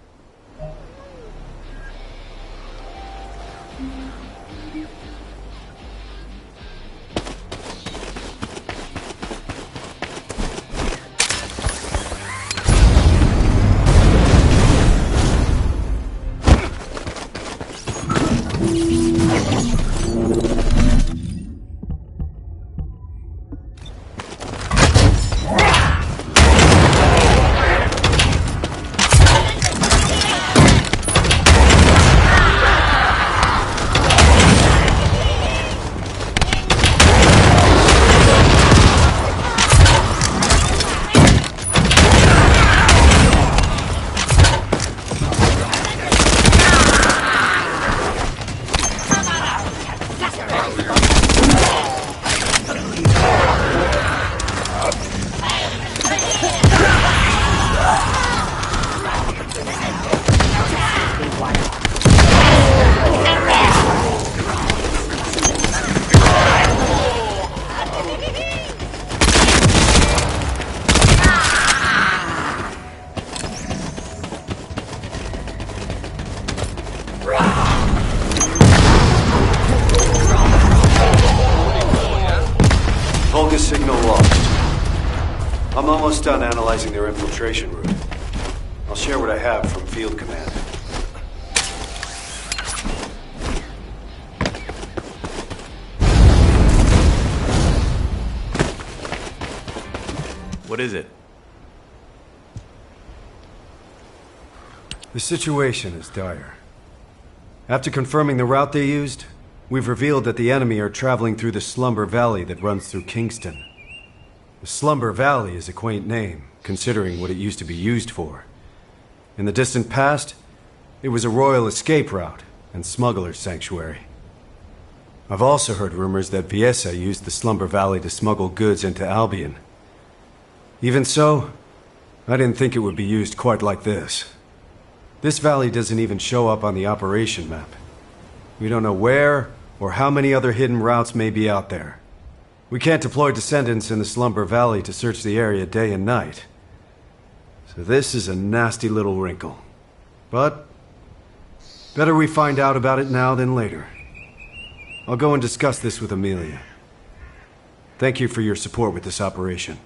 I'm almost done analyzing their infiltration route. I'll share what I have from Field Command. What is it? The situation is dire. After confirming the route they used, we've revealed that the enemy are traveling through the Slumber Valley that runs through Kingston. The Slumber Valley is a quaint name, considering what it used to be used for. In the distant past, it was a royal escape route and smuggler's sanctuary. I've also heard rumors that Viesa used the Slumber Valley to smuggle goods into Albion. Even so, I didn't think it would be used quite like this. This valley doesn't even show up on the operation map. We don't know where or how many other hidden routes may be out there. We can't deploy descendants in the Slumber Valley to search the area day and night. So this is a nasty little wrinkle. But better we find out about it now than later. I'll go and discuss this with Amelia. Thank you for your support with this operation.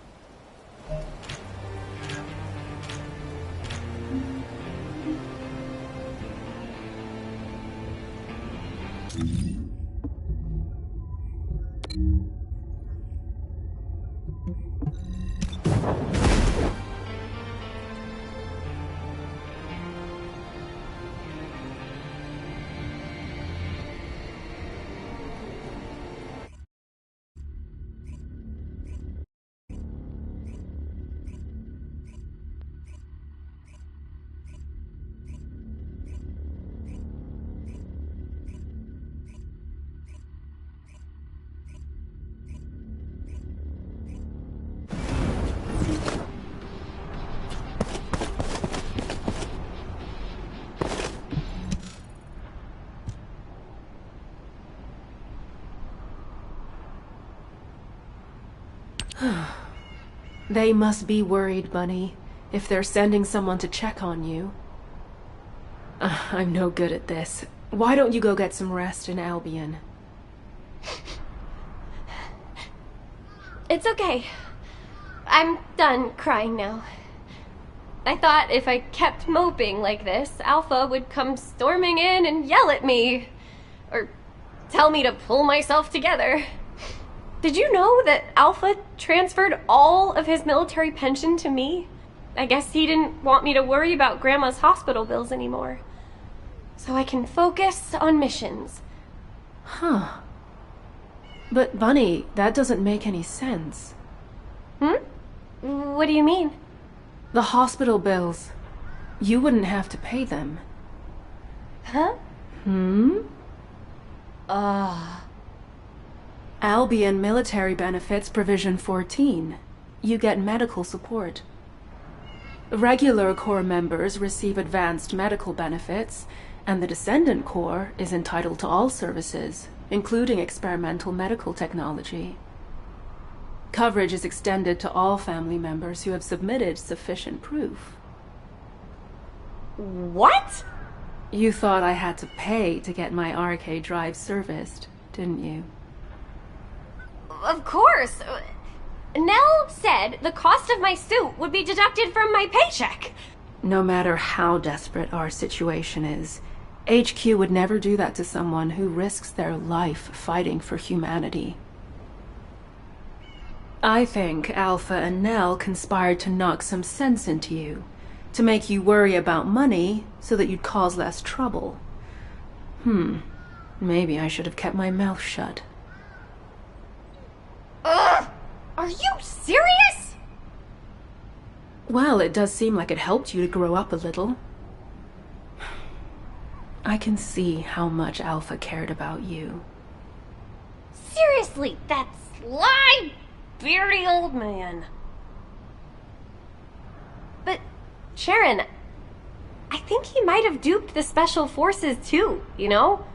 They must be worried, Bunny, if they're sending someone to check on you. I'm no good at this. Why don't you go get some rest in Albion? It's okay. I'm done crying now. I thought if I kept moping like this, Alpha would come storming in and yell at me. Or tell me to pull myself together. Did you know that Alpha transferred all of his military pension to me? I guess he didn't want me to worry about Grandma's hospital bills anymore. So I can focus on missions. Huh. But Bunny, that doesn't make any sense. What do you mean? The hospital bills. You wouldn't have to pay them. Huh? Albion Military Benefits Provision 14. You get medical support. Regular Corps members receive advanced medical benefits, and the Descendant Corps is entitled to all services, including experimental medical technology. Coverage is extended to all family members who have submitted sufficient proof. What? You thought I had to pay to get my RK drive serviced, didn't you? Of course. Nell said the cost of my suit would be deducted from my paycheck. No matter how desperate our situation is, HQ would never do that to someone who risks their life fighting for humanity. I think Alpha and Nell conspired to knock some sense into you, to make you worry about money so that you'd cause less trouble. Maybe I should have kept my mouth shut. Ugh! Are you serious? Well, it does seem like it helped you to grow up a little. I can see how much Alpha cared about you. Seriously, that sly, beardy old man. But, Sharon, I think he might have duped the Special Forces too, you know?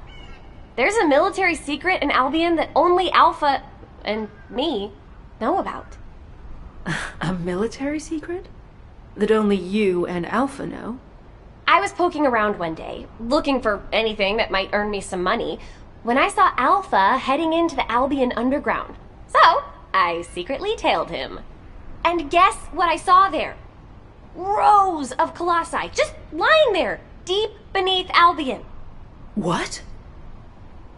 There's a military secret in Albion that only Alpha and me know about. A military secret? That only you and Alpha know? I was poking around one day, looking for anything that might earn me some money, when I saw Alpha heading into the Albion Underground. So, I secretly tailed him. And guess what I saw there? Rows of colossi, just lying there, deep beneath Albion. What?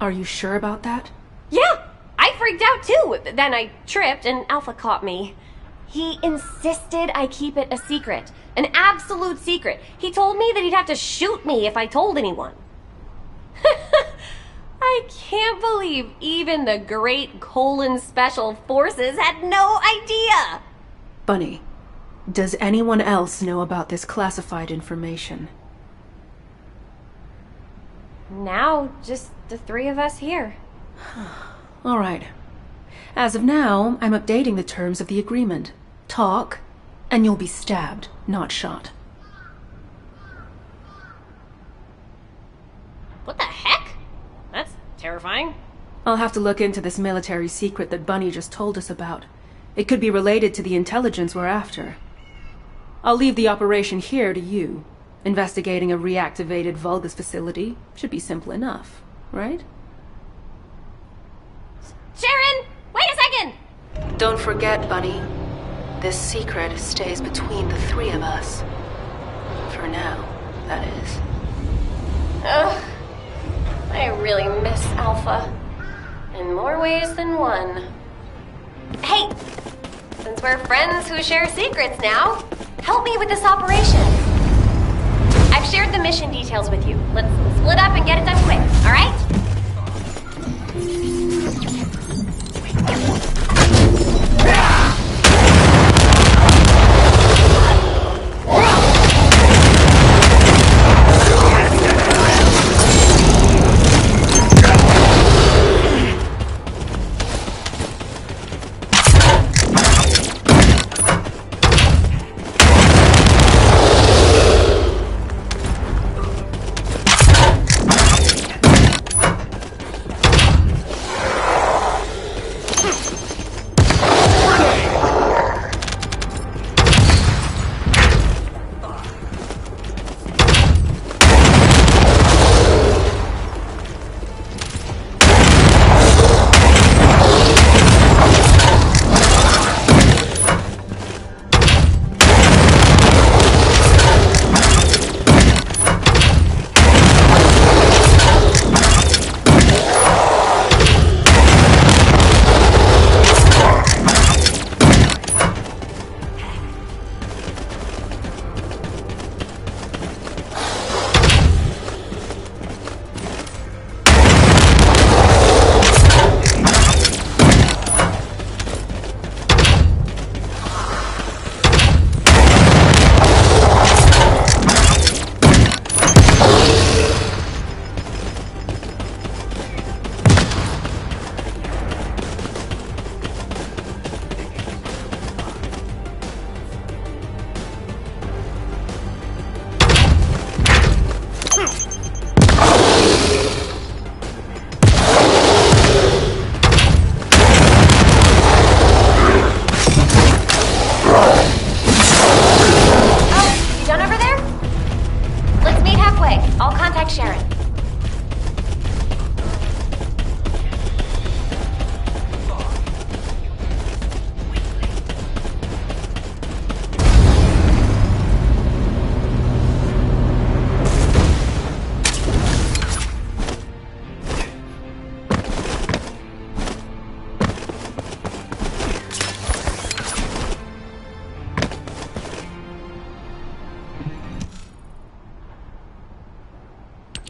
Are you sure about that? Yeah, I freaked out too. Then I tripped and Alpha caught me. He insisted I keep it a secret, an absolute secret. He told me that he'd have to shoot me if I told anyone. I can't believe even the great colon special forces had no idea. Bunny, does anyone else know about this classified information? Now, just the three of us here. All right. As of now, I'm updating the terms of the agreement. Talk, and you'll be stabbed, not shot. What the heck? That's terrifying. I'll have to look into this military secret that Bunny just told us about. It could be related to the intelligence we're after. I'll leave the operation here to you. Investigating a reactivated Vulgus facility should be simple enough, right? Sharon, wait a second! Don't forget, Bunny. This secret stays between the three of us. For now, that is. Ugh. I really miss Alpha. In more ways than one. Hey! Since we're friends who share secrets now, help me with this operation. I've shared the mission details with you. Let's split up and get it done quick, alright?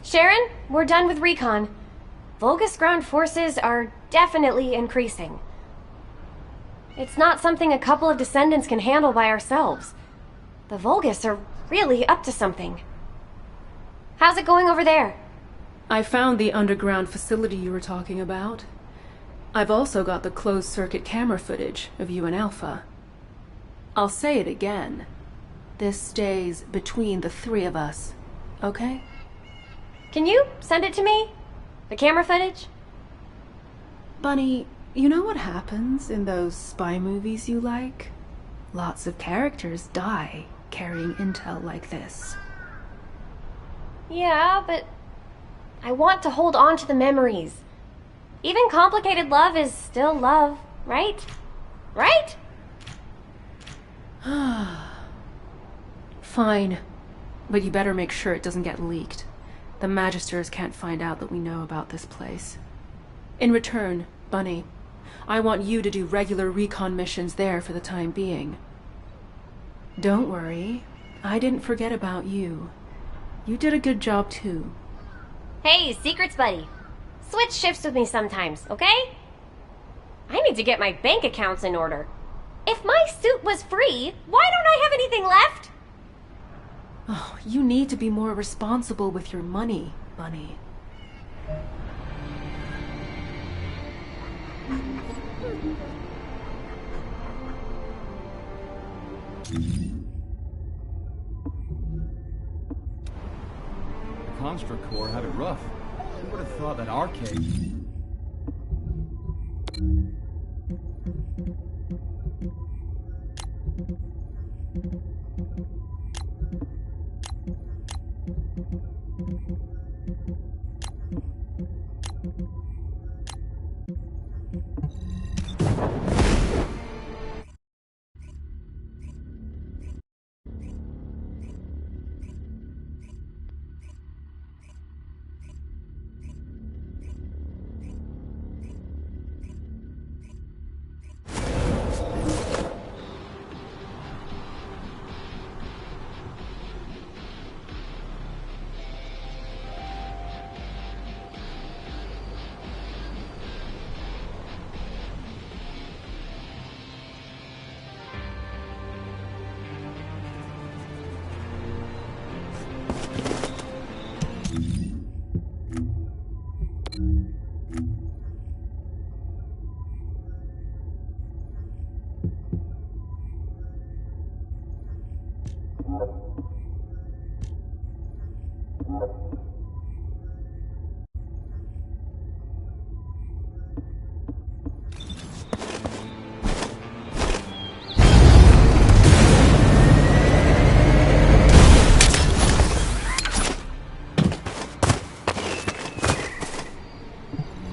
Sharon, we're done with recon. Vulgus ground forces are definitely increasing. It's not something a couple of descendants can handle by ourselves. The Vulgus are really up to something. How's it going over there? I found the underground facility you were talking about. I've also got the closed-circuit camera footage of you and Alpha. I'll say it again. This stays between the three of us, okay? Can you send it to me? The camera footage? Bunny, you know what happens in those spy movies you like? Lots of characters die carrying intel like this. Yeah, but I want to hold on to the memories. Even complicated love is still love, right? Right? Fine. But you better make sure it doesn't get leaked. The Magisters can't find out that we know about this place. In return, Bunny, I want you to do regular recon missions there for the time being. Don't worry. I didn't forget about you. You did a good job too. Hey, secrets buddy. Switch shifts with me sometimes, okay? I need to get my bank accounts in order. If my suit was free, why don't I have anything left? Oh, you need to be more responsible with your money, Bunny. The Construct Corps had it rough. Who would have thought that arcade...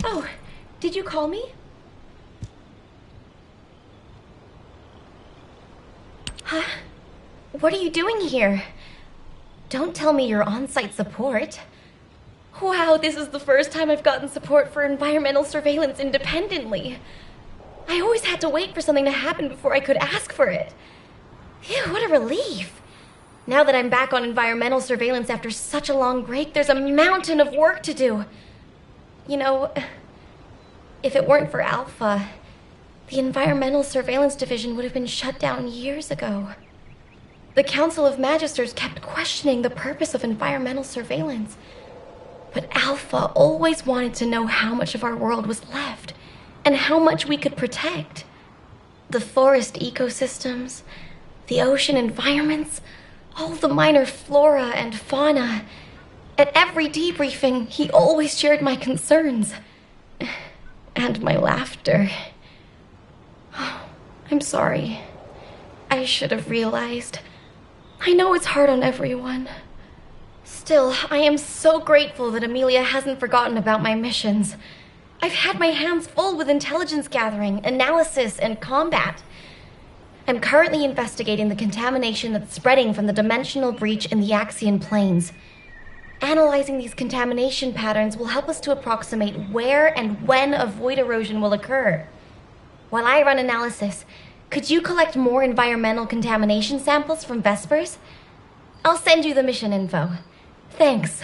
Oh, did you call me? Huh? What are you doing here? Don't tell me you're on-site support. Wow, this is the first time I've gotten support for environmental surveillance independently. I always had to wait for something to happen before I could ask for it. Phew, what a relief. Now that I'm back on environmental surveillance after such a long break, there's a mountain of work to do. You know, if it weren't for Alpha, the Environmental Surveillance Division would have been shut down years ago. The Council of Magisters kept questioning the purpose of environmental surveillance. But Alpha always wanted to know how much of our world was left, and how much we could protect. The forest ecosystems, the ocean environments, all the minor flora and fauna. At every debriefing, he always shared my concerns. And my laughter. Oh, I'm sorry. I should have realized. I know it's hard on everyone. Still, I am so grateful that Amelia hasn't forgotten about my missions. I've had my hands full with intelligence gathering, analysis, and combat. I'm currently investigating the contamination that's spreading from the dimensional breach in the Axian plains. Analyzing these contamination patterns will help us to approximate where and when a void erosion will occur. While I run analysis, could you collect more environmental contamination samples from Vespers? I'll send you the mission info. Thanks.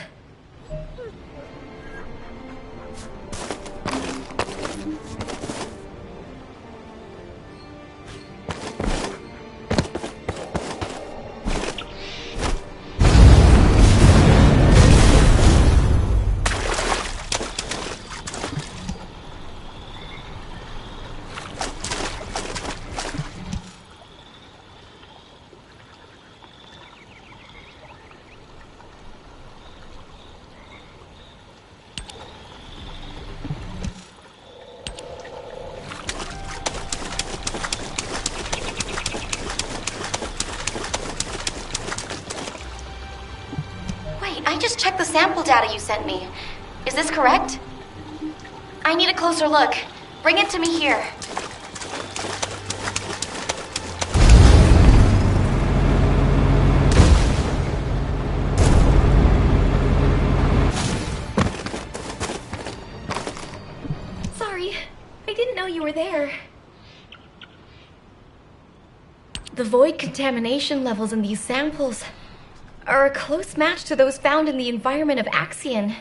I just checked the sample data you sent me. Is this correct? I need a closer look. Bring it to me here. you were there. The void contamination levels in these samples are a close match to those found in the environment of Axion.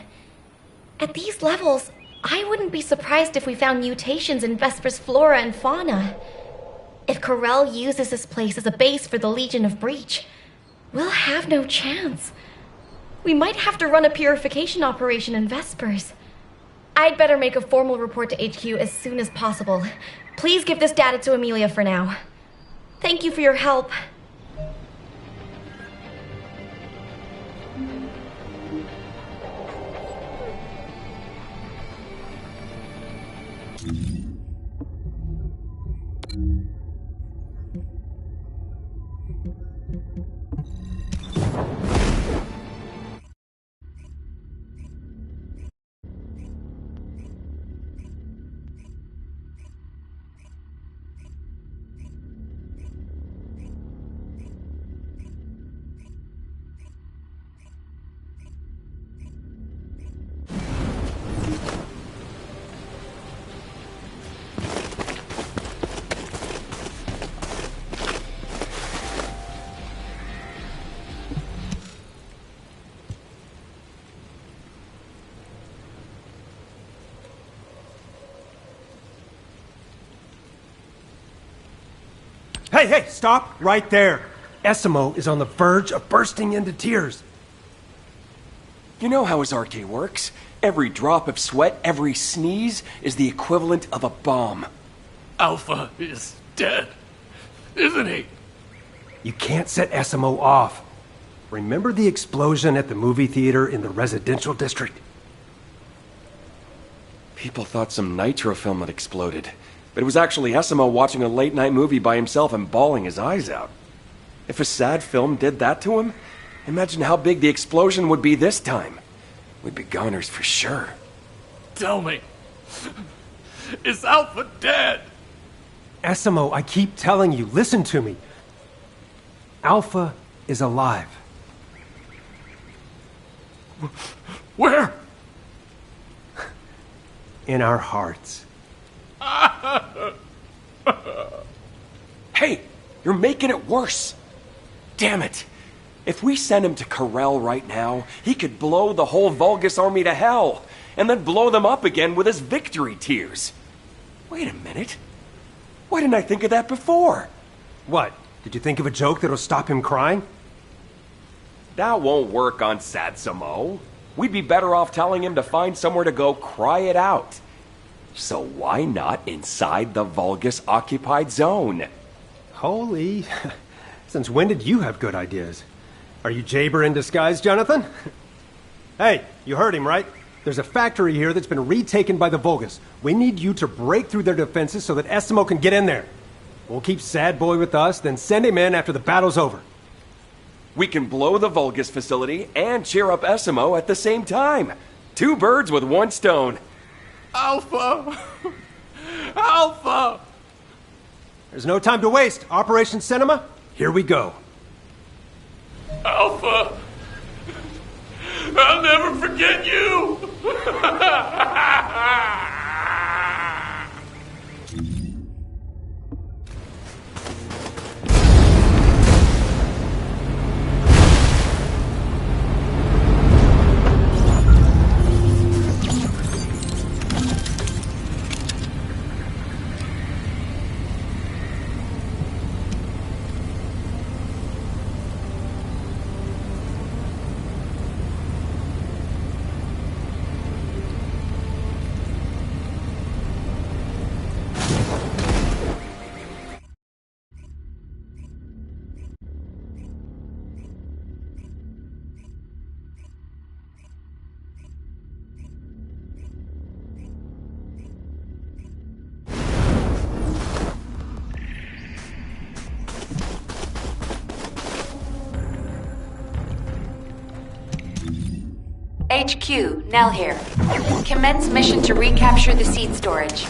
At these levels, I wouldn't be surprised if we found mutations in Vesper's flora and fauna. If Corel uses this place as a base for the Legion of Breach, we'll have no chance. We might have to run a purification operation in Vespers. I'd better make a formal report to HQ as soon as possible. Please give this data to Amelia for now. Thank you for your help. Hey, stop right there. Essimo is on the verge of bursting into tears. You know how his RK works. Every drop of sweat, every sneeze is the equivalent of a bomb. Alpha is dead, isn't he? You can't set Essimo off. Remember the explosion at the movie theater in the residential district? People thought some nitro film had exploded. But it was actually Essimo watching a late-night movie by himself and bawling his eyes out. If a sad film did that to him, imagine how big the explosion would be this time. We'd be goners for sure. Tell me, is Alpha dead? Essimo, I keep telling you, listen to me. Alpha is alive. Where? In our hearts. Hey, you're making it worse. Damn it. If we send him to Corel right now, he could blow the whole Vulgus army to hell, and then blow them up again with his victory tears. Wait a minute. Why didn't I think of that before? What? Did you think of a joke that'll stop him crying? That won't work on Satsamo. We'd be better off telling him to find somewhere to go cry it out. So why not inside the Vulgus-occupied zone? Holy... Since when did you have good ideas? Are you Jaber in disguise, Jonathan? Hey, you heard him, right? There's a factory here that's been retaken by the Vulgus. We need you to break through their defenses so that Essimo can get in there. We'll keep Sad Boy with us, then send him in after the battle's over. We can blow the Vulgus facility and cheer up Essimo at the same time. 2 birds with 1 stone. Alpha! Alpha! There's no time to waste. Operation Cinema, here we go. Alpha! I'll never forget you! HQ, Nell here. Commence mission to recapture the seed storage.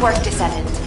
work, Descendant.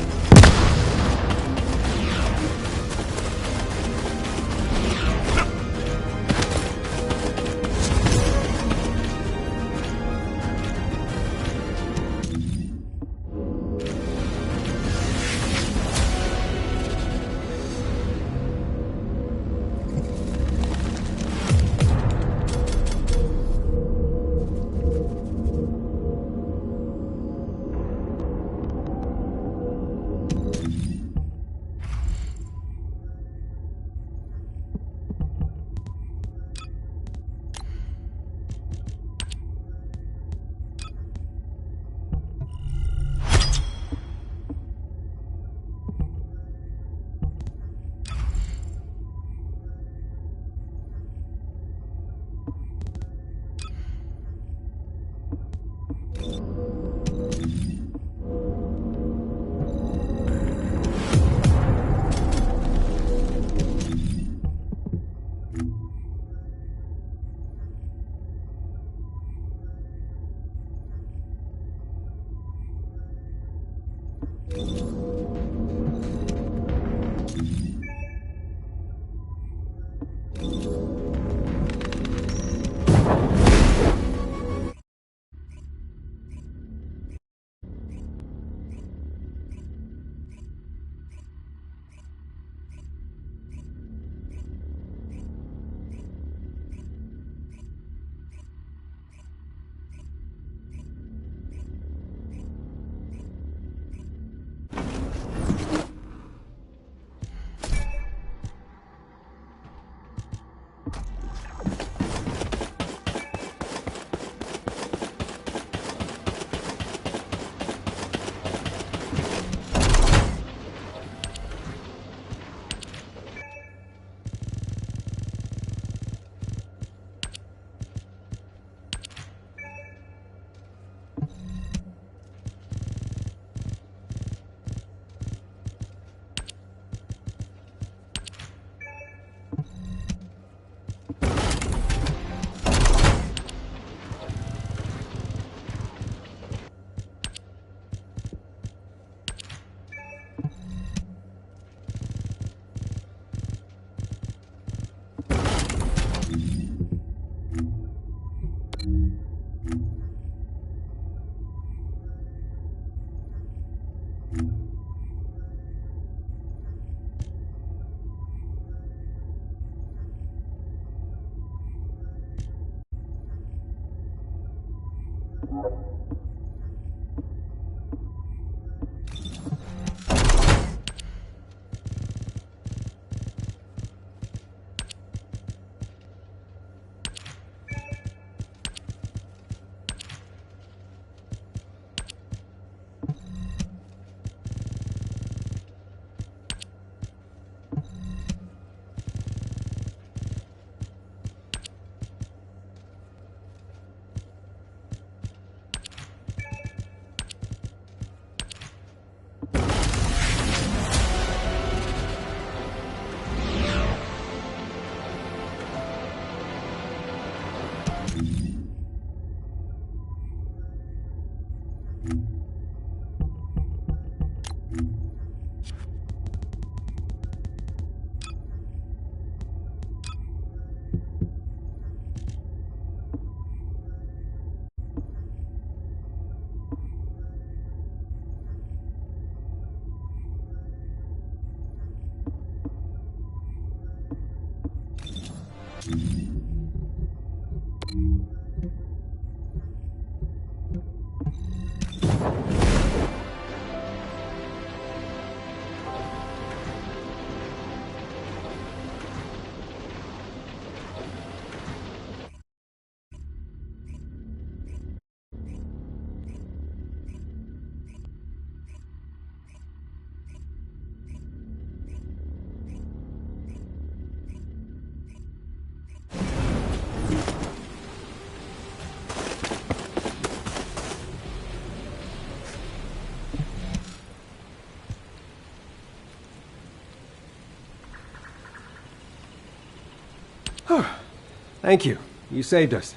Thank you. You saved us.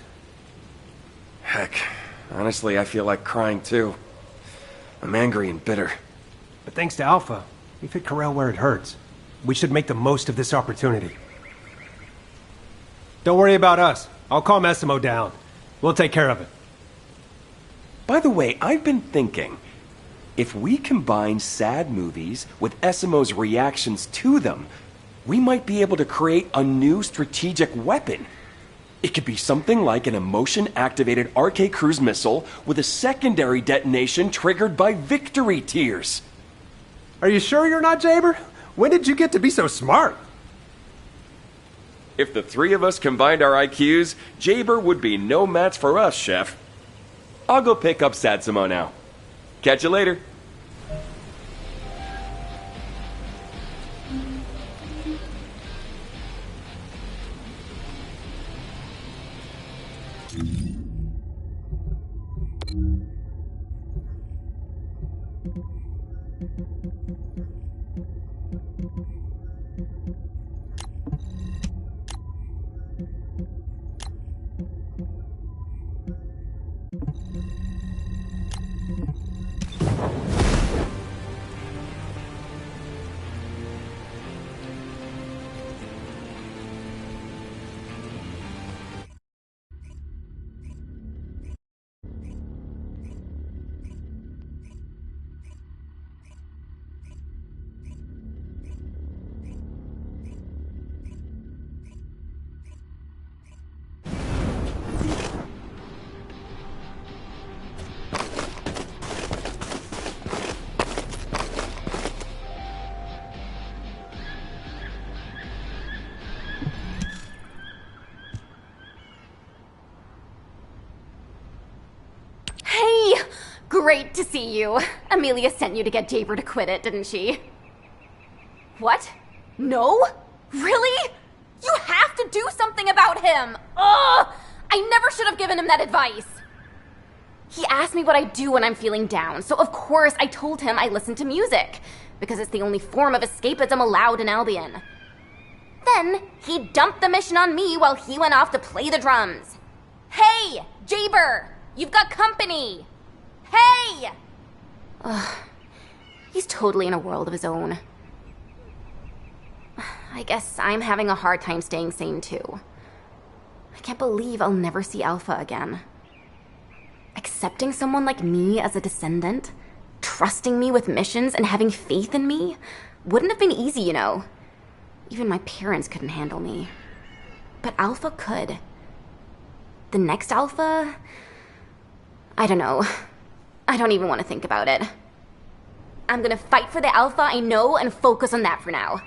Heck, honestly, I feel like crying too. I'm angry and bitter. But thanks to Alpha, we've hit Corel where it hurts. We should make the most of this opportunity. Don't worry about us. I'll calm Essimo down. We'll take care of it. By the way, I've been thinking, if we combine sad movies with Essimo's reactions to them, we might be able to create a new strategic weapon. It could be something like an emotion-activated RK cruise missile with a secondary detonation triggered by victory tears. Are you sure you're not Jaber? When did you get to be so smart? If the three of us combined our IQs, Jaber would be no match for us, Chef. I'll go pick up Satsuma now. Catch you later. Great to see you. Amelia sent you to get Jaber to quit it, didn't she? What? No? Really? You have to do something about him! Ugh! I never should have given him that advice. He asked me what I do when I'm feeling down, so of course I told him I listen to music, because it's the only form of escapism allowed in Albion. Then, he dumped the mission on me while he went off to play the drums. Hey, Jaber! You've got company! Hey! Ugh. He's totally in a world of his own. I guess I'm having a hard time staying sane too. I can't believe I'll never see Alpha again. Accepting someone like me as a descendant, trusting me with missions and having faith in me, wouldn't have been easy, you know. Even my parents couldn't handle me. But Alpha could. The next Alpha? I don't know. I don't even want to think about it. I'm gonna fight for the Alpha I know and focus on that for now.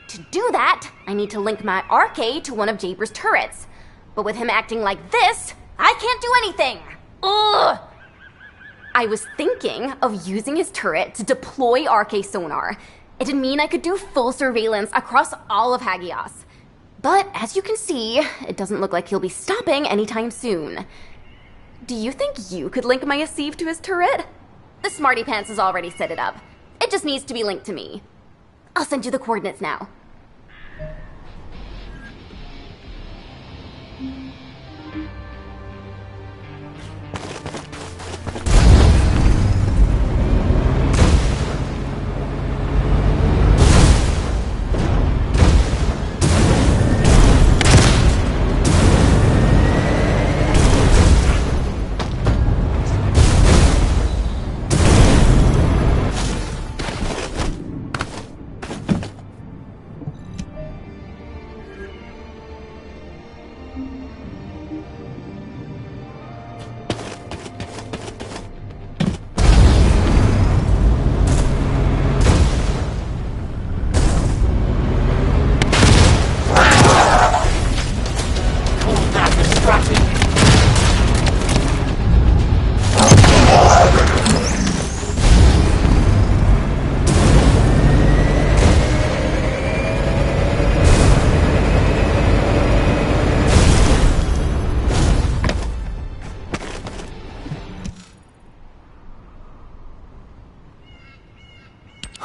To do that, I need to link my RK to one of Jaber's turrets. But with him acting like this, I can't do anything! Ugh! I was thinking of using his turret to deploy RK sonar. It'd mean I could do full surveillance across all of Hagios. But as you can see, it doesn't look like he'll be stopping anytime soon. Do you think you could link my Asif to his turret? The Smarty Pants has already set it up. It just needs to be linked to me. I'll send you the coordinates now.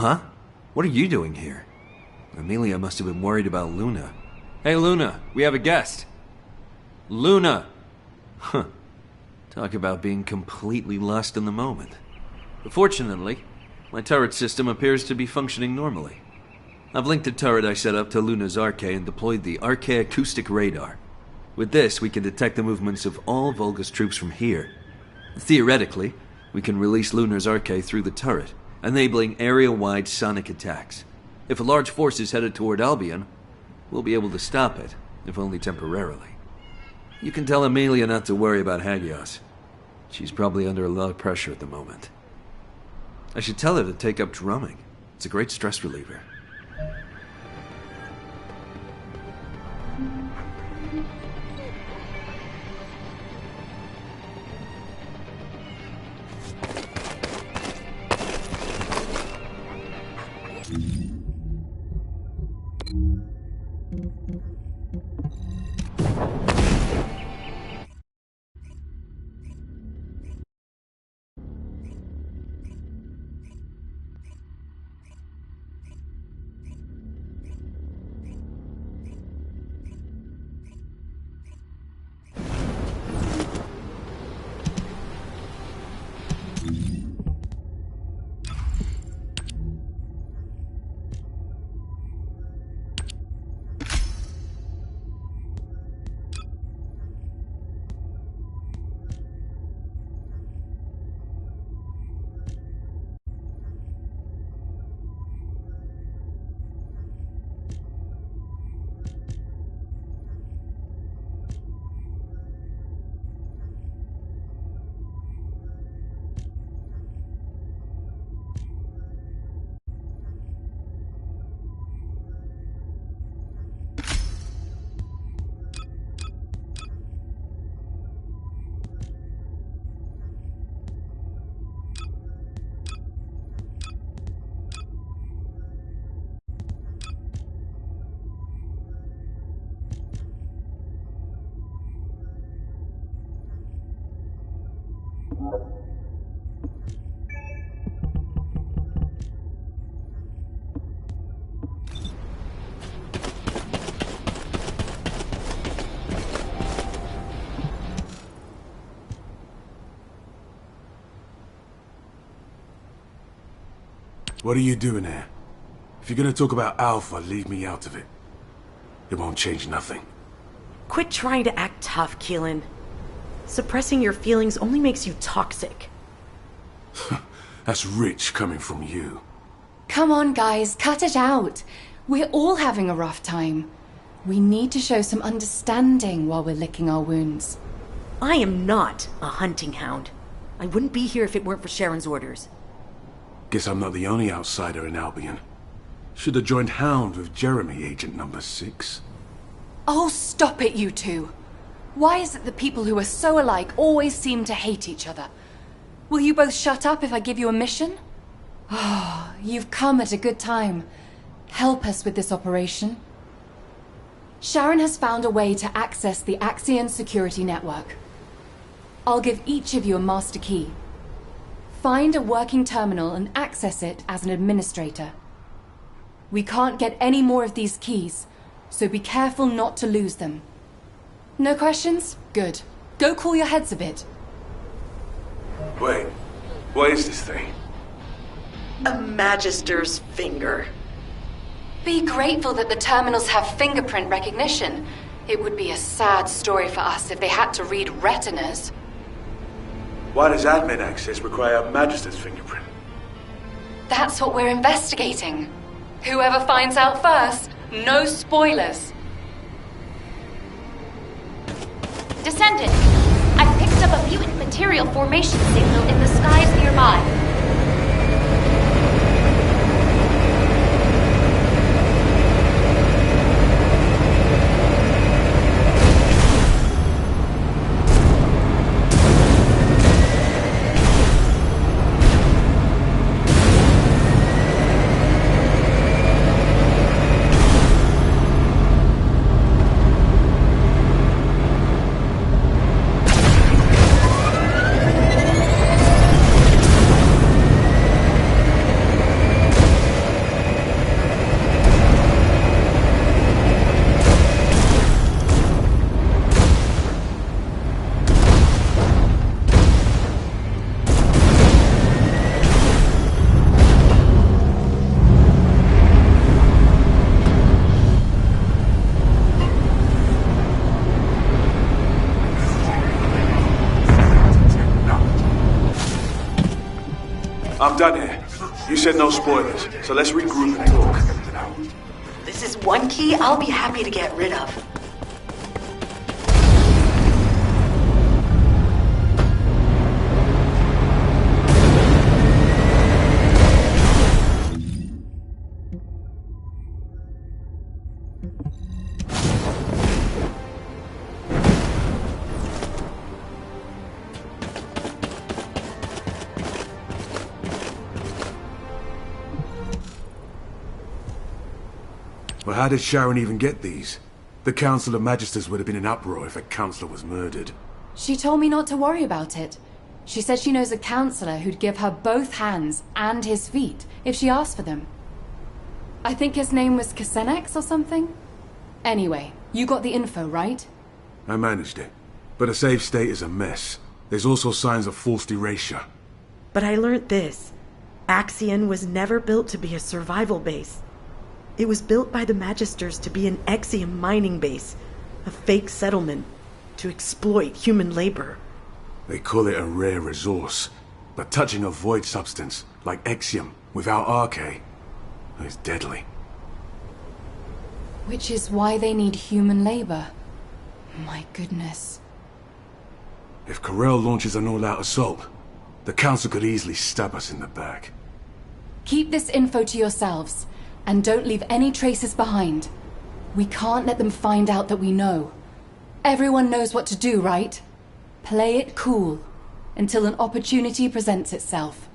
Huh? What are you doing here? Amelia must have been worried about Luna. Hey, Luna, we have a guest. Luna! Huh. Talk about being completely lost in the moment. But fortunately, My turret system appears to be functioning normally. I've linked the turret I set up to Luna's Arche and deployed the Arche acoustic radar. With this, we can detect the movements of all Vulgus troops from here. Theoretically, we can release Luna's Arche through the turret, enabling area-wide sonic attacks. If a large force is headed toward Albion, we'll be able to stop it, if only temporarily. You can tell Amelia not to worry about Hagios. She's probably under a lot of pressure at the moment. I should tell her to take up drumming. It's a great stress reliever. What are you doing here? If you're gonna talk about Alpha, leave me out of it. It won't change nothing. Quit trying to act tough, Keelan. Suppressing your feelings only makes you toxic. That's rich coming from you. Come on, guys, cut it out. We're all having a rough time. We need to show some understanding while we're licking our wounds. I am not a hunting hound. I wouldn't be here if it weren't for Sharon's orders. Guess I'm not the only outsider in Albion. Should have joined Hound with Jeremy, Agent number 6. Oh, stop it, you two. Why is it that people who are so alike always seem to hate each other? Will you both shut up if I give you a mission? Oh, you've come at a good time. Help us with this operation. Sharon has found a way to access the Axion security network. I'll give each of you a master key. Find a working terminal and access it as an administrator. We can't get any more of these keys, so be careful not to lose them. No questions? Good. Go cool your heads a bit. Wait, what is this thing? A Magister's finger. Be grateful that the terminals have fingerprint recognition. It would be a sad story for us if they had to read retinas. Why does admin access require a Magister's fingerprint? That's what we're investigating. Whoever finds out first, no spoilers. Descendant, I've picked up a mutant material formation signal in the skies nearby. I'm done here. You said no spoilers, so let's regroup and talk. This is one key I'll be happy to get rid of. Well, how did Sharon even get these? The Council of Magisters would have been in uproar if a councillor was murdered. She told me not to worry about it. She said she knows a councillor who'd give her both hands and his feet if she asked for them. I think his name was Kasenex or something? Anyway, you got the info, right? I managed it. But a save state is a mess. There's also signs of forced erasure. But I learned this. Axion was never built to be a survival base. It was built by the Magisters to be an Exium mining base, a fake settlement, to exploit human labor. They call it a rare resource, but touching a void substance, like Exium, without Arche, is deadly. Which is why they need human labor. My goodness. If Corel launches an all-out assault, the Council could easily stab us in the back. Keep this info to yourselves. And don't leave any traces behind. We can't let them find out that we know. Everyone knows what to do, right? Play it cool, until an opportunity presents itself.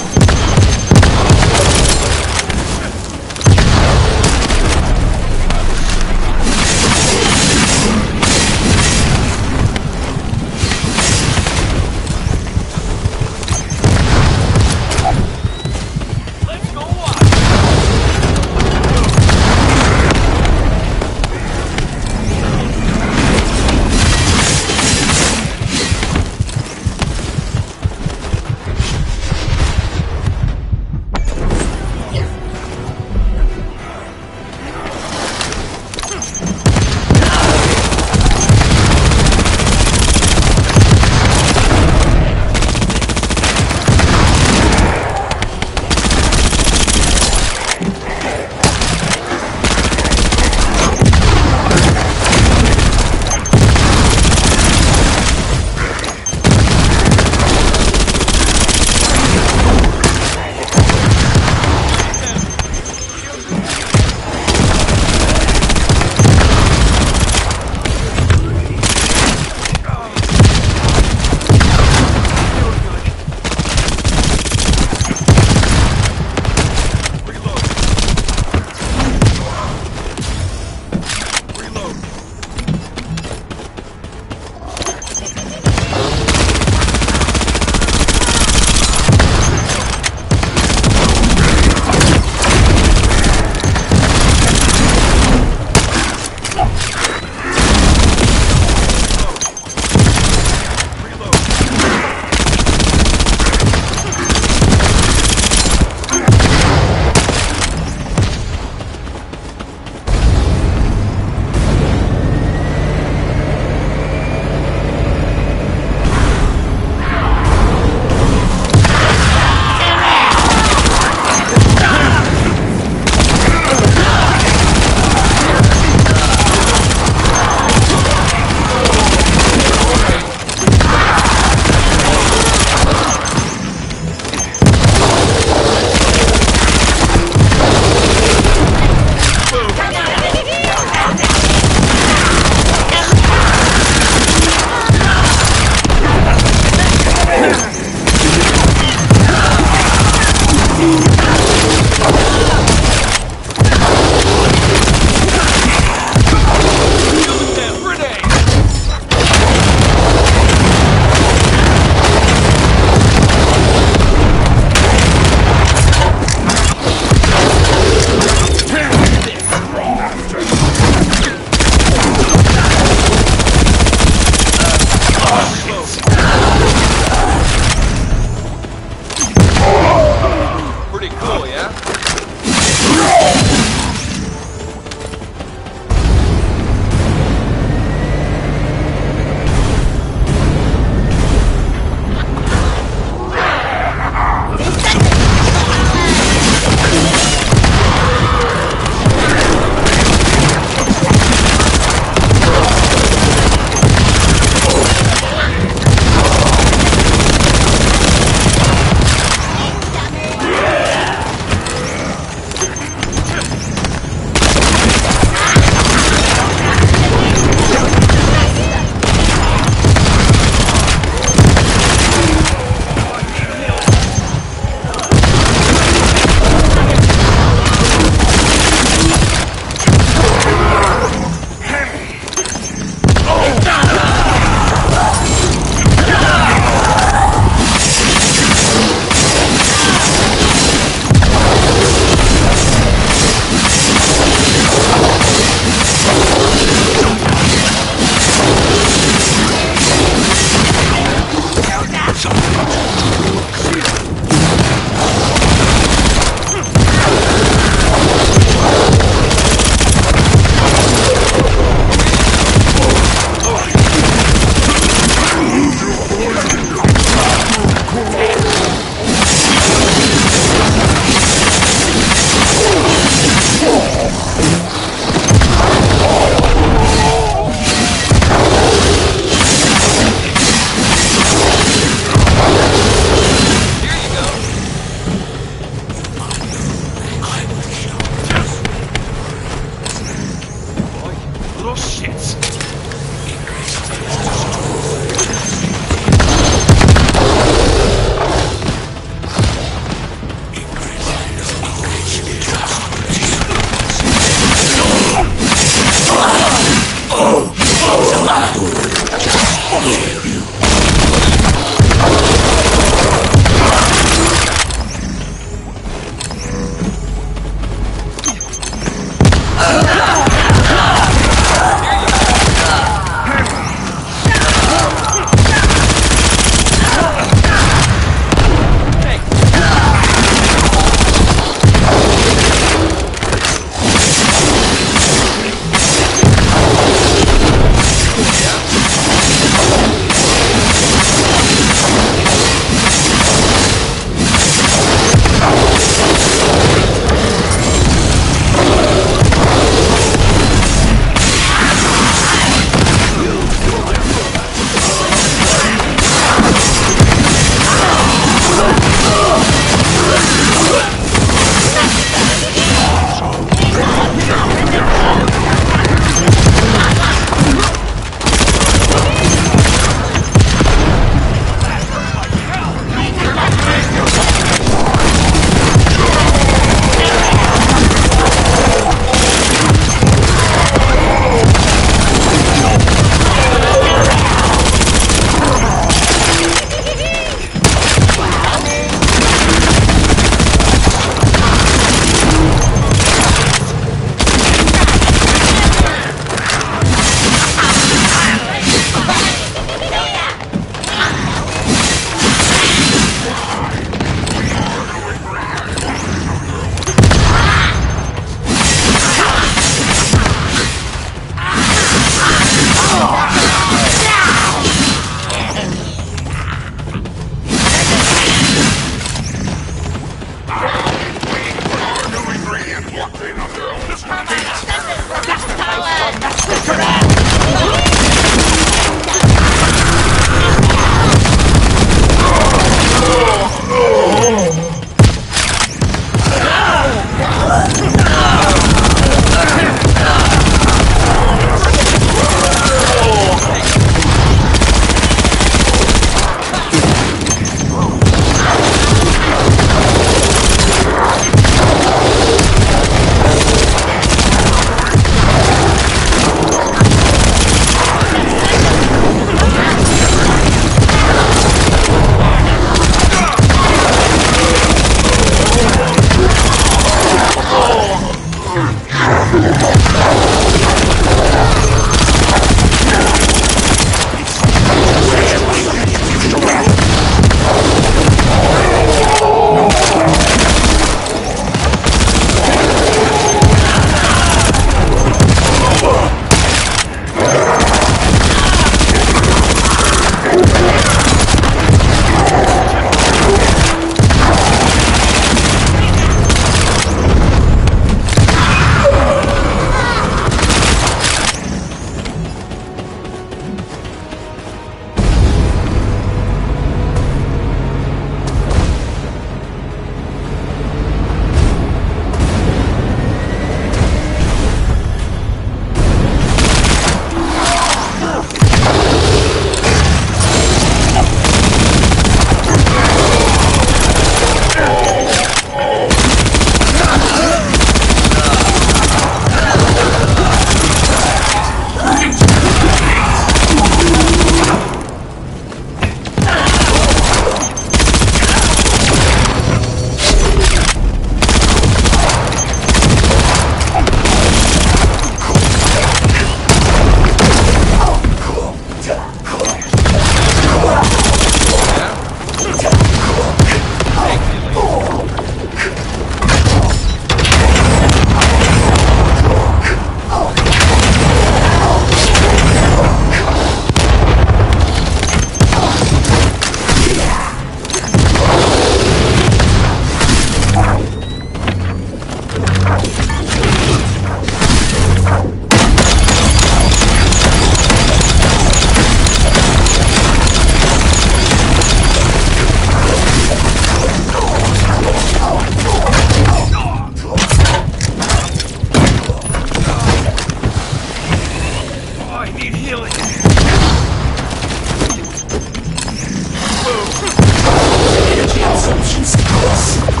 Energy absorption sequence.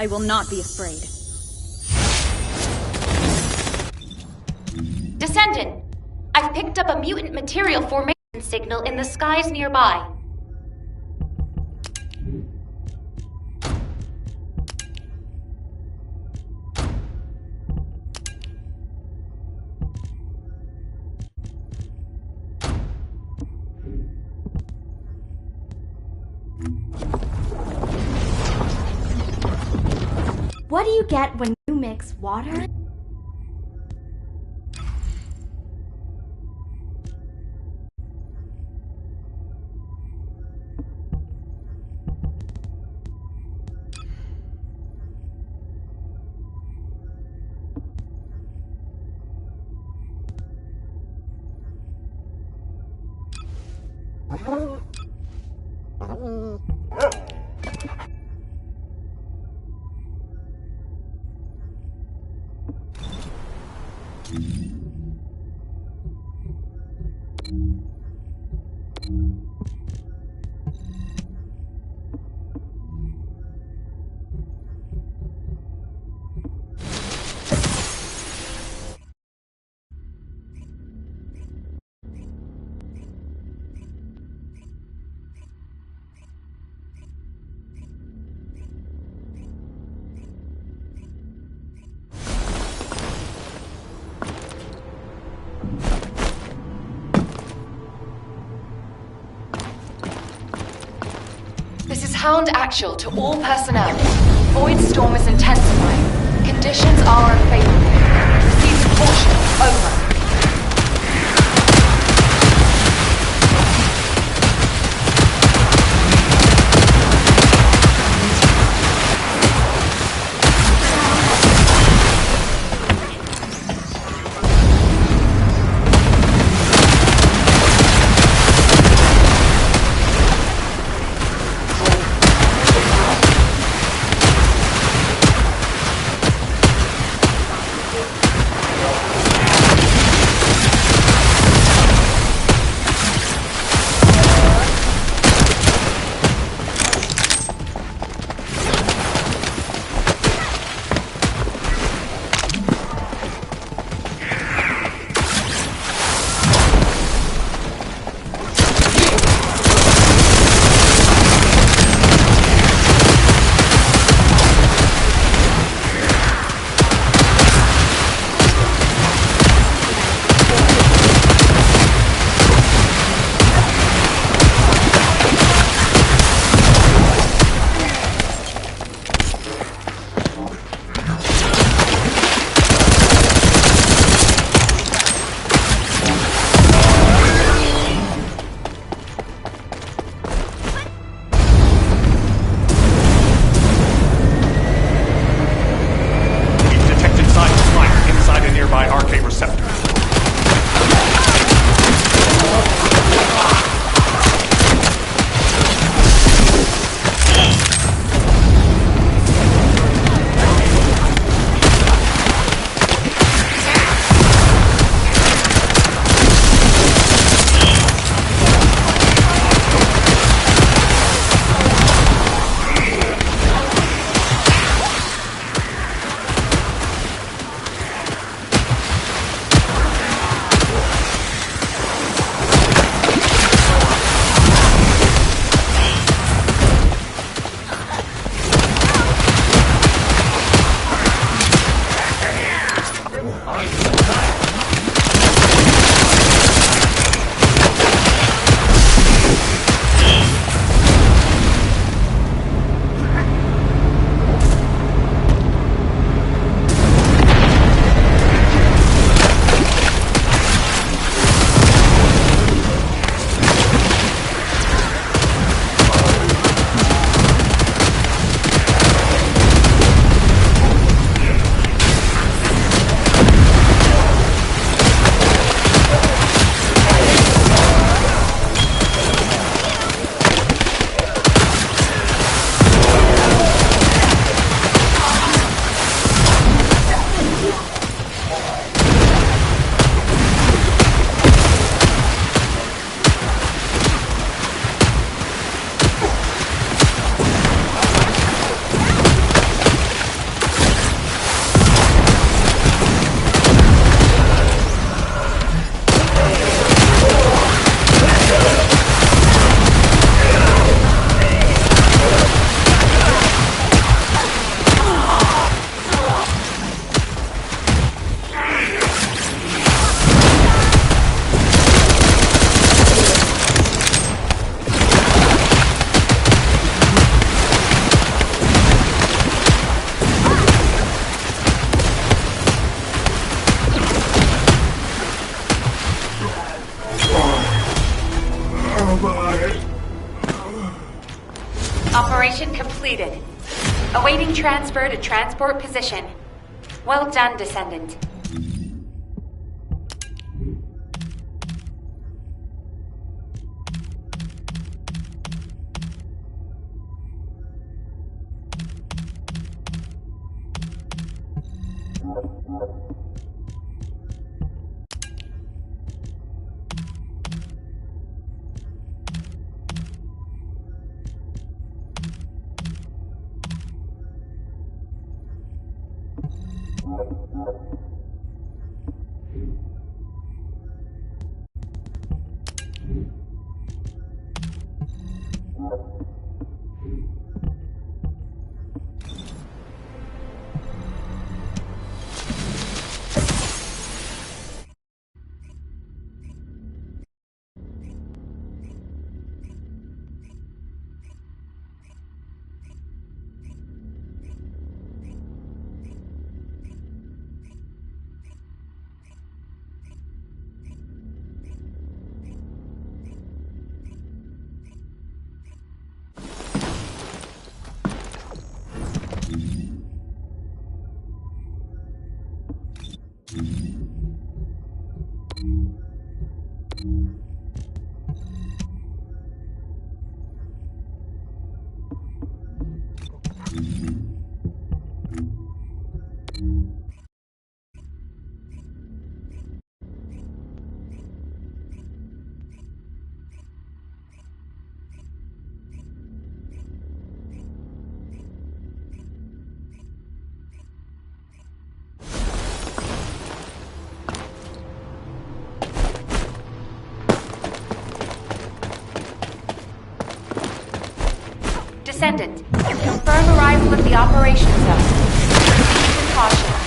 I will not be afraid. Descendant, I've picked up a mutant material formation signal in the skies nearby. What do you get when you mix water? This is Hound Actual to all personnel. Void storm is intensifying. Conditions are unfavorable. Receiving caution. Over. Operation completed. Awaiting transfer to transport position. Well done, Descendant. Descendant, confirm arrival at the operation zone. Proceed with caution.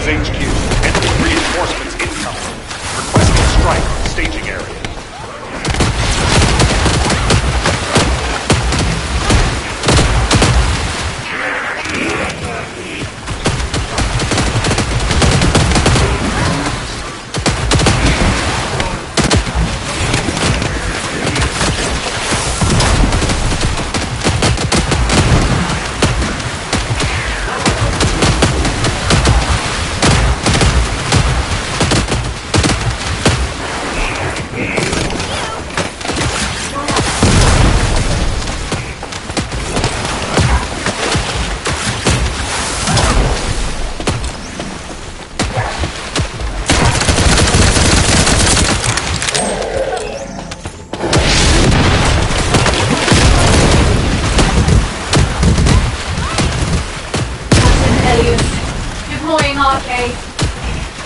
is HQ. Enemy reinforcements incoming. Requesting strike on staging area. Deploying arcade.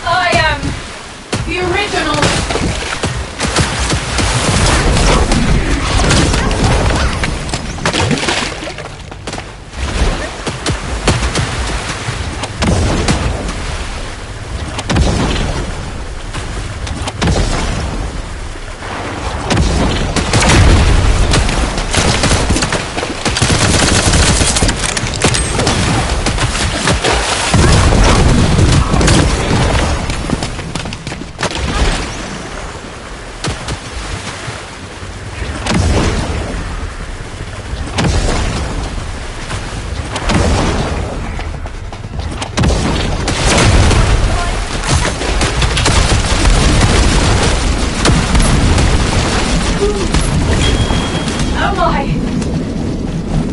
I am the original.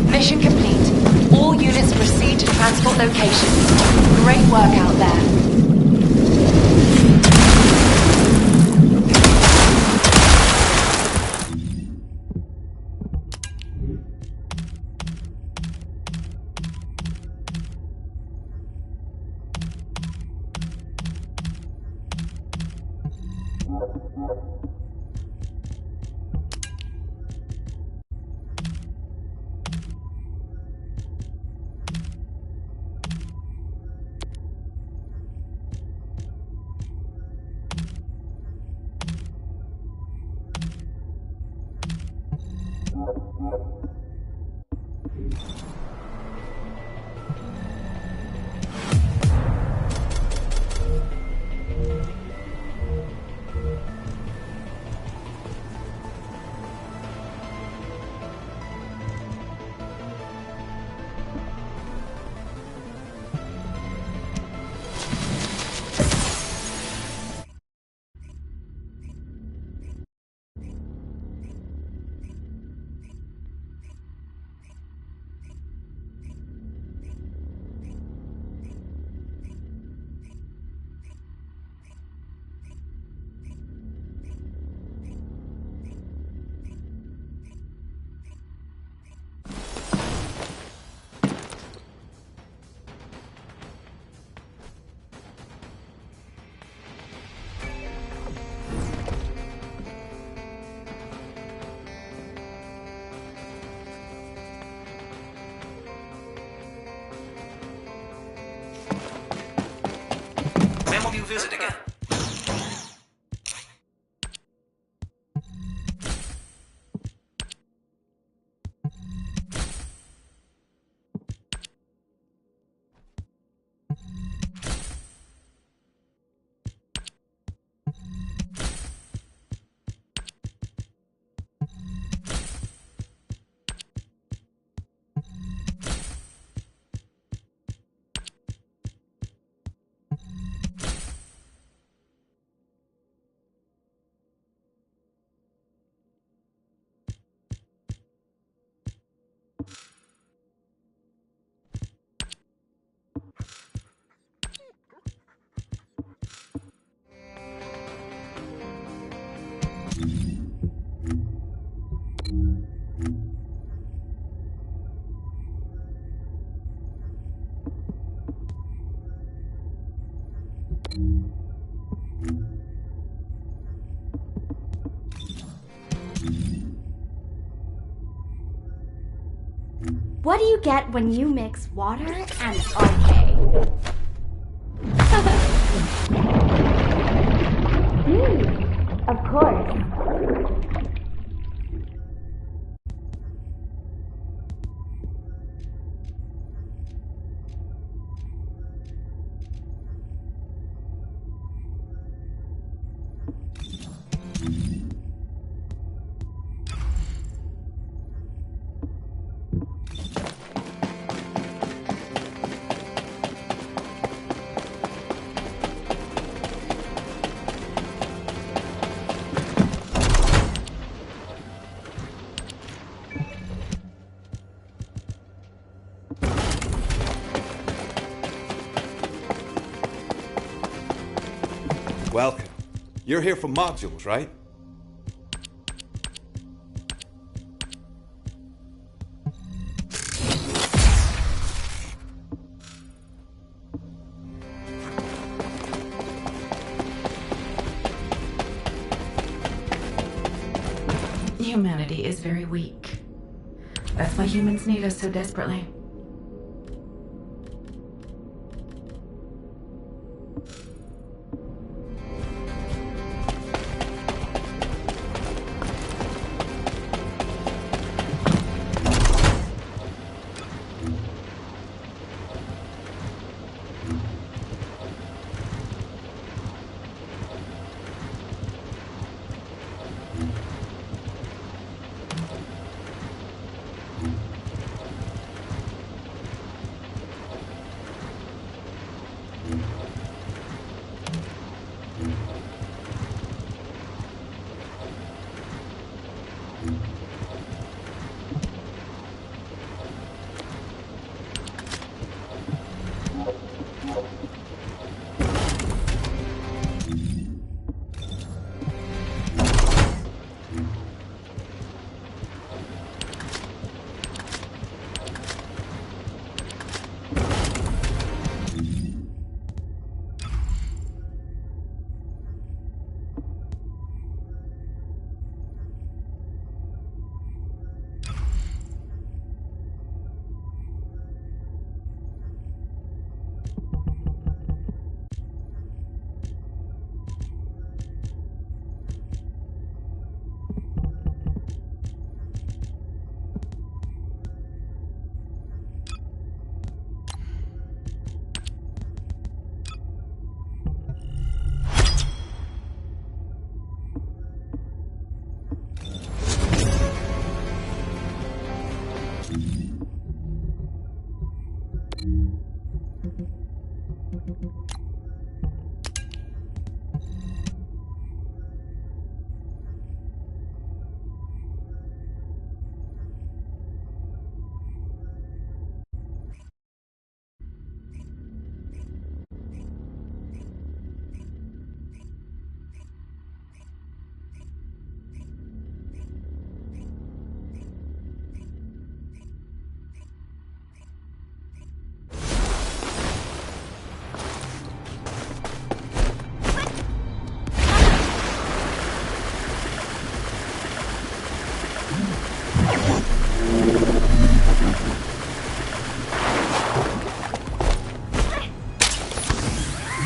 Mission complete. All units proceed to transport location. Great work out there. When will you visit again? What do you get when you mix water and RK? Of course. Welcome. You're here for modules, right? Humanity is very weak. That's why humans need us so desperately.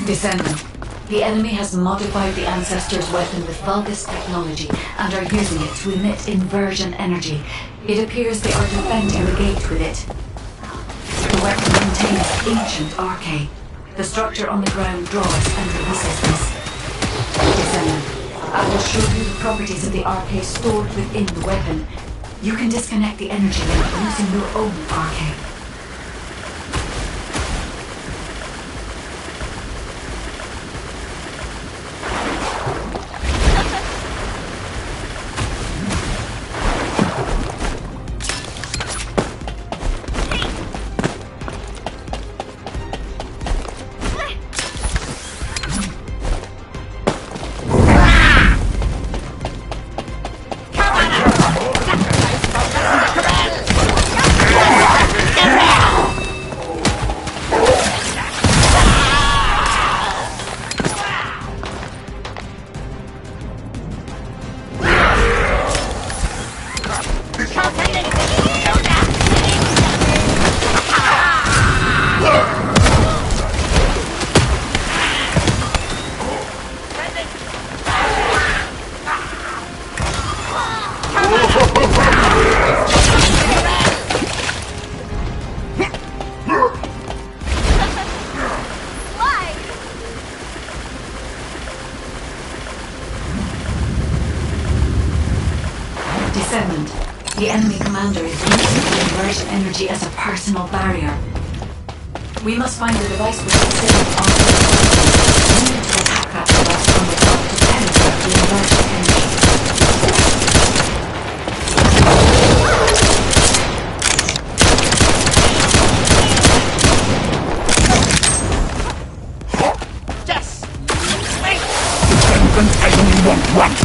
Descendant, the enemy has modified the Ancestor's weapon with Vulgus technology and are using it to emit inversion energy. It appears they are defending the gate with it. The weapon contains ancient arcane. The structure on the ground draws and releases this. Descendant, I will show you the properties of the arcane stored within the weapon. You can disconnect the energy link using your own arcane. energy as a personal barrier. We must find a device with the same arcane. We need to attack that device from above to penetrate the inversion energy. Yes! Wait! I only want one.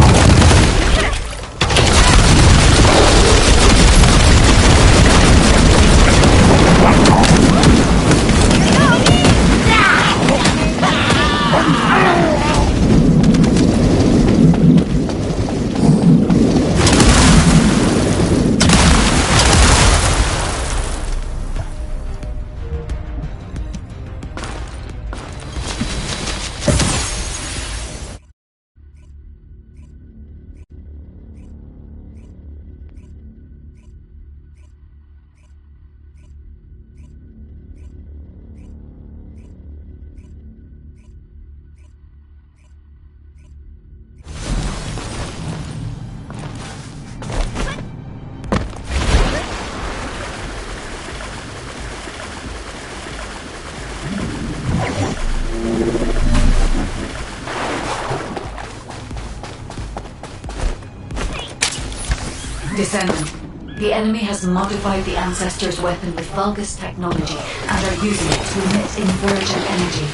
Descendant, the enemy has modified the Ancestors' weapon with Vulgus technology and are using it to emit inversion energy.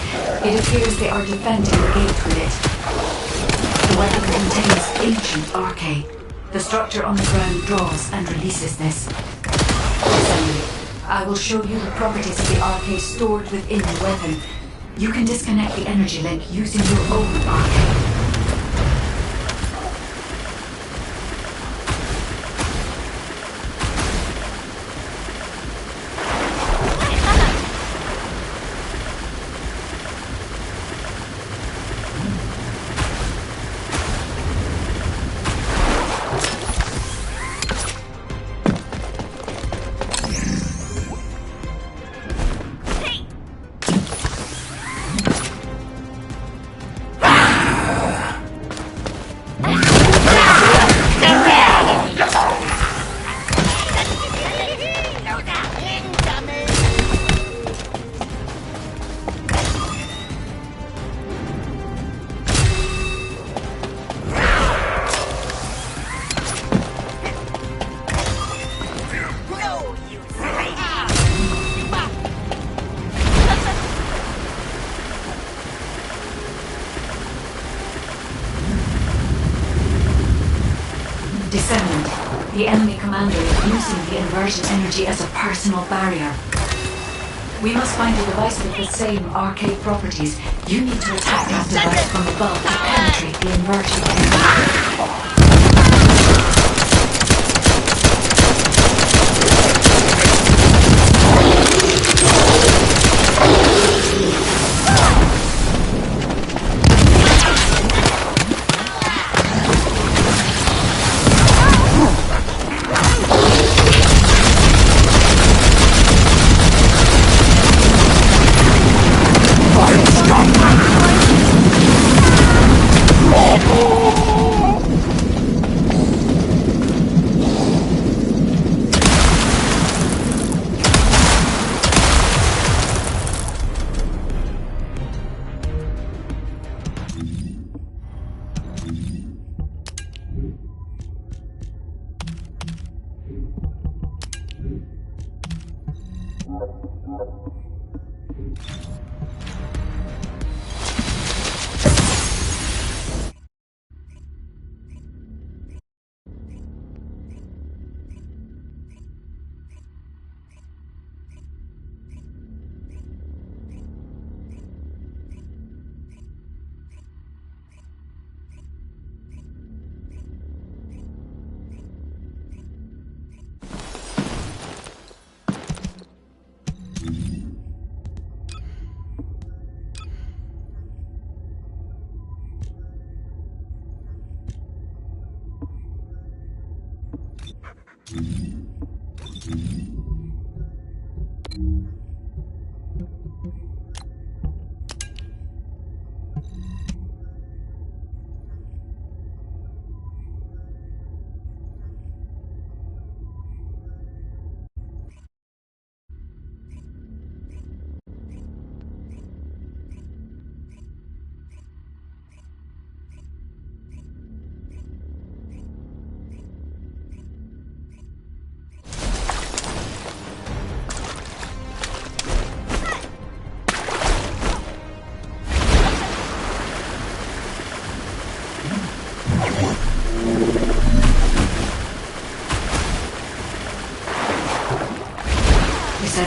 It appears they are defending the gate with it. The weapon contains ancient arcade. The structure on the ground draws and releases this. Descendant, I will show you the properties of the arcade stored within the weapon. You can disconnect the energy link using your own arcade. Descendant, the enemy commander is using the inversion energy as a personal barrier. We must find a device with the same arcade properties. You need to attack that device from above to penetrate the inversion energy.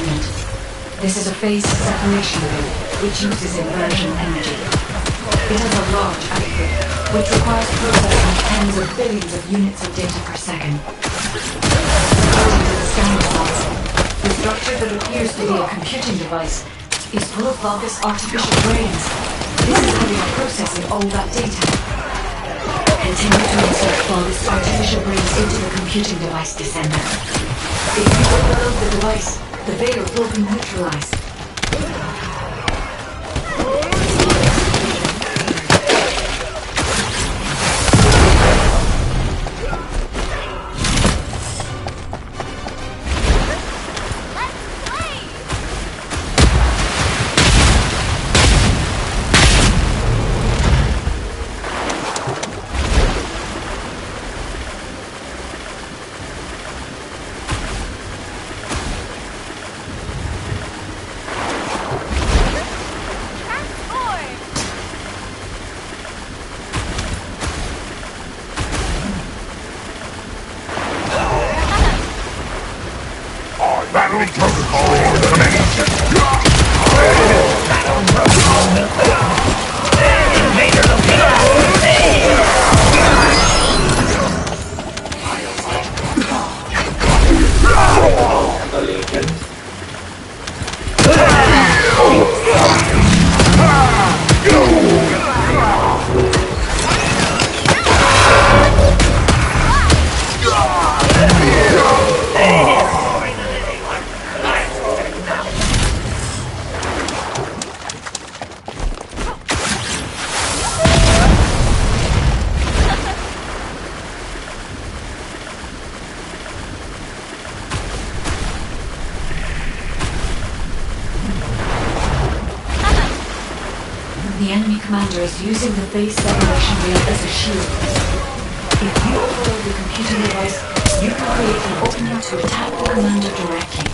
Descendant. This is a phase separation ring, which uses inversion energy. It has a large output, which requires processing tens of billions of units of data per second. According to the scan results, the structure that appears to be a computing device is full of Vulgus artificial brains. This is how they are processing all that data. Continue to insert Vulgus artificial brains into the computing device, Descendant. If you overload the device, the veil will be neutralized. Battle protocol commenced. The enemy commander is using the base separation rail as a shield. If you overload the computing device, you can create an opening to attack the commander directly.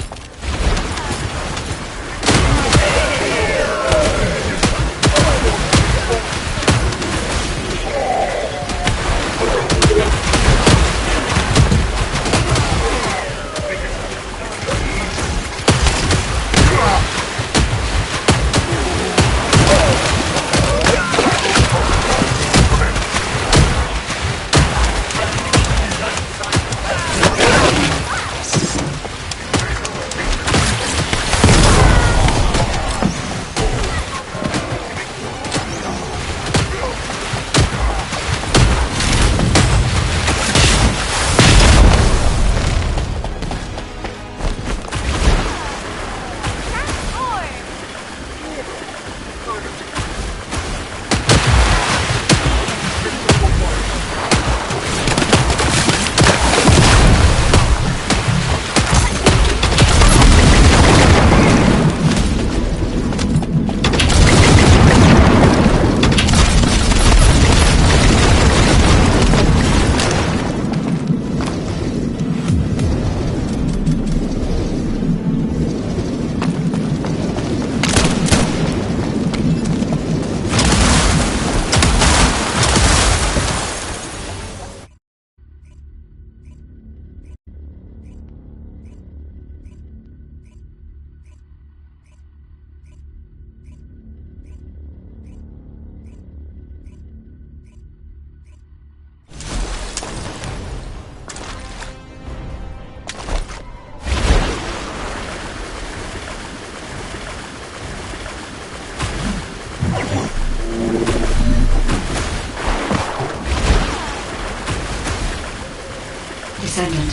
Descendant.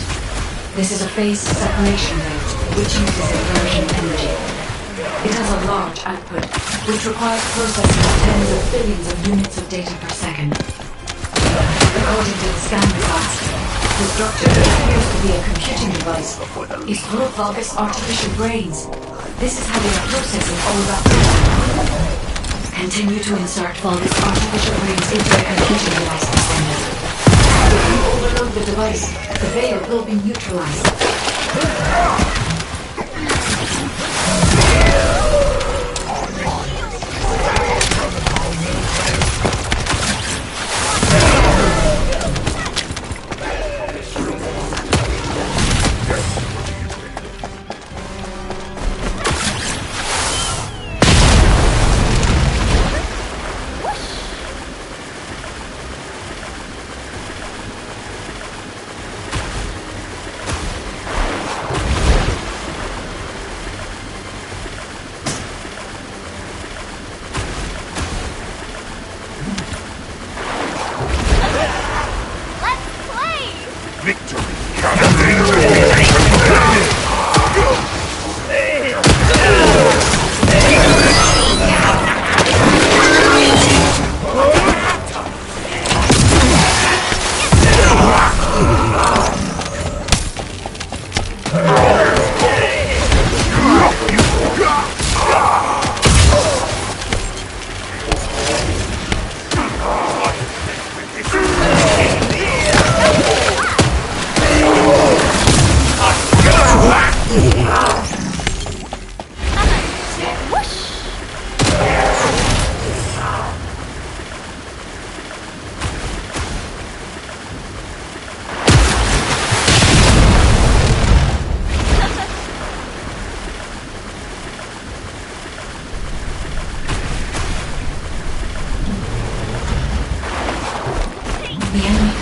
This is a phase separation ring, which uses inversion energy. It has a large output, which requires processing tens of billions of units of data per second. According to the scan results, the structure that appears to be a computing device is full of Vulgus artificial brains. This is how they are processing all that data. Continue to insert Vulgus artificial brains into the computing device, Descendant. If you overload the device, the veil will be neutralized.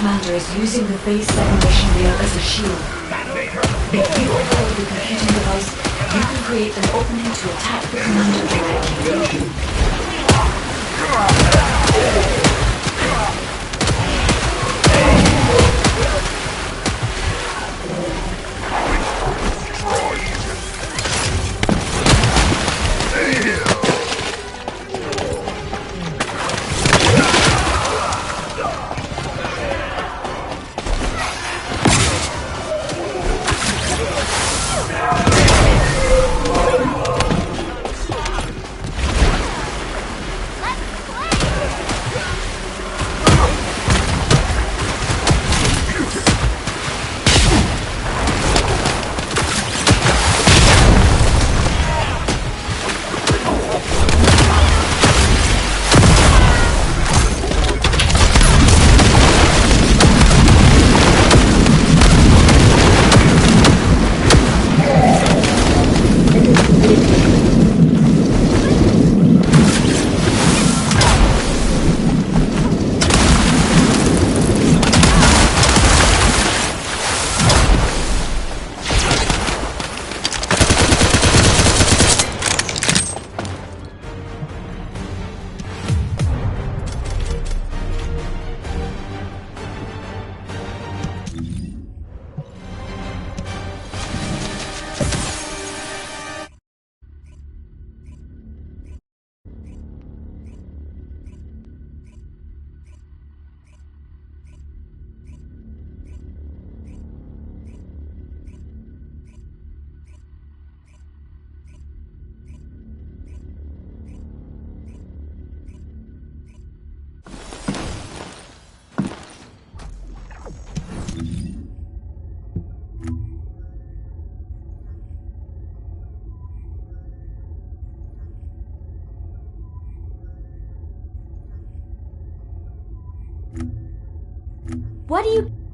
commander is using the Phase 7 mission rail as a shield. If you override the computing device, you can create an opening to attack the commander directly. What do you...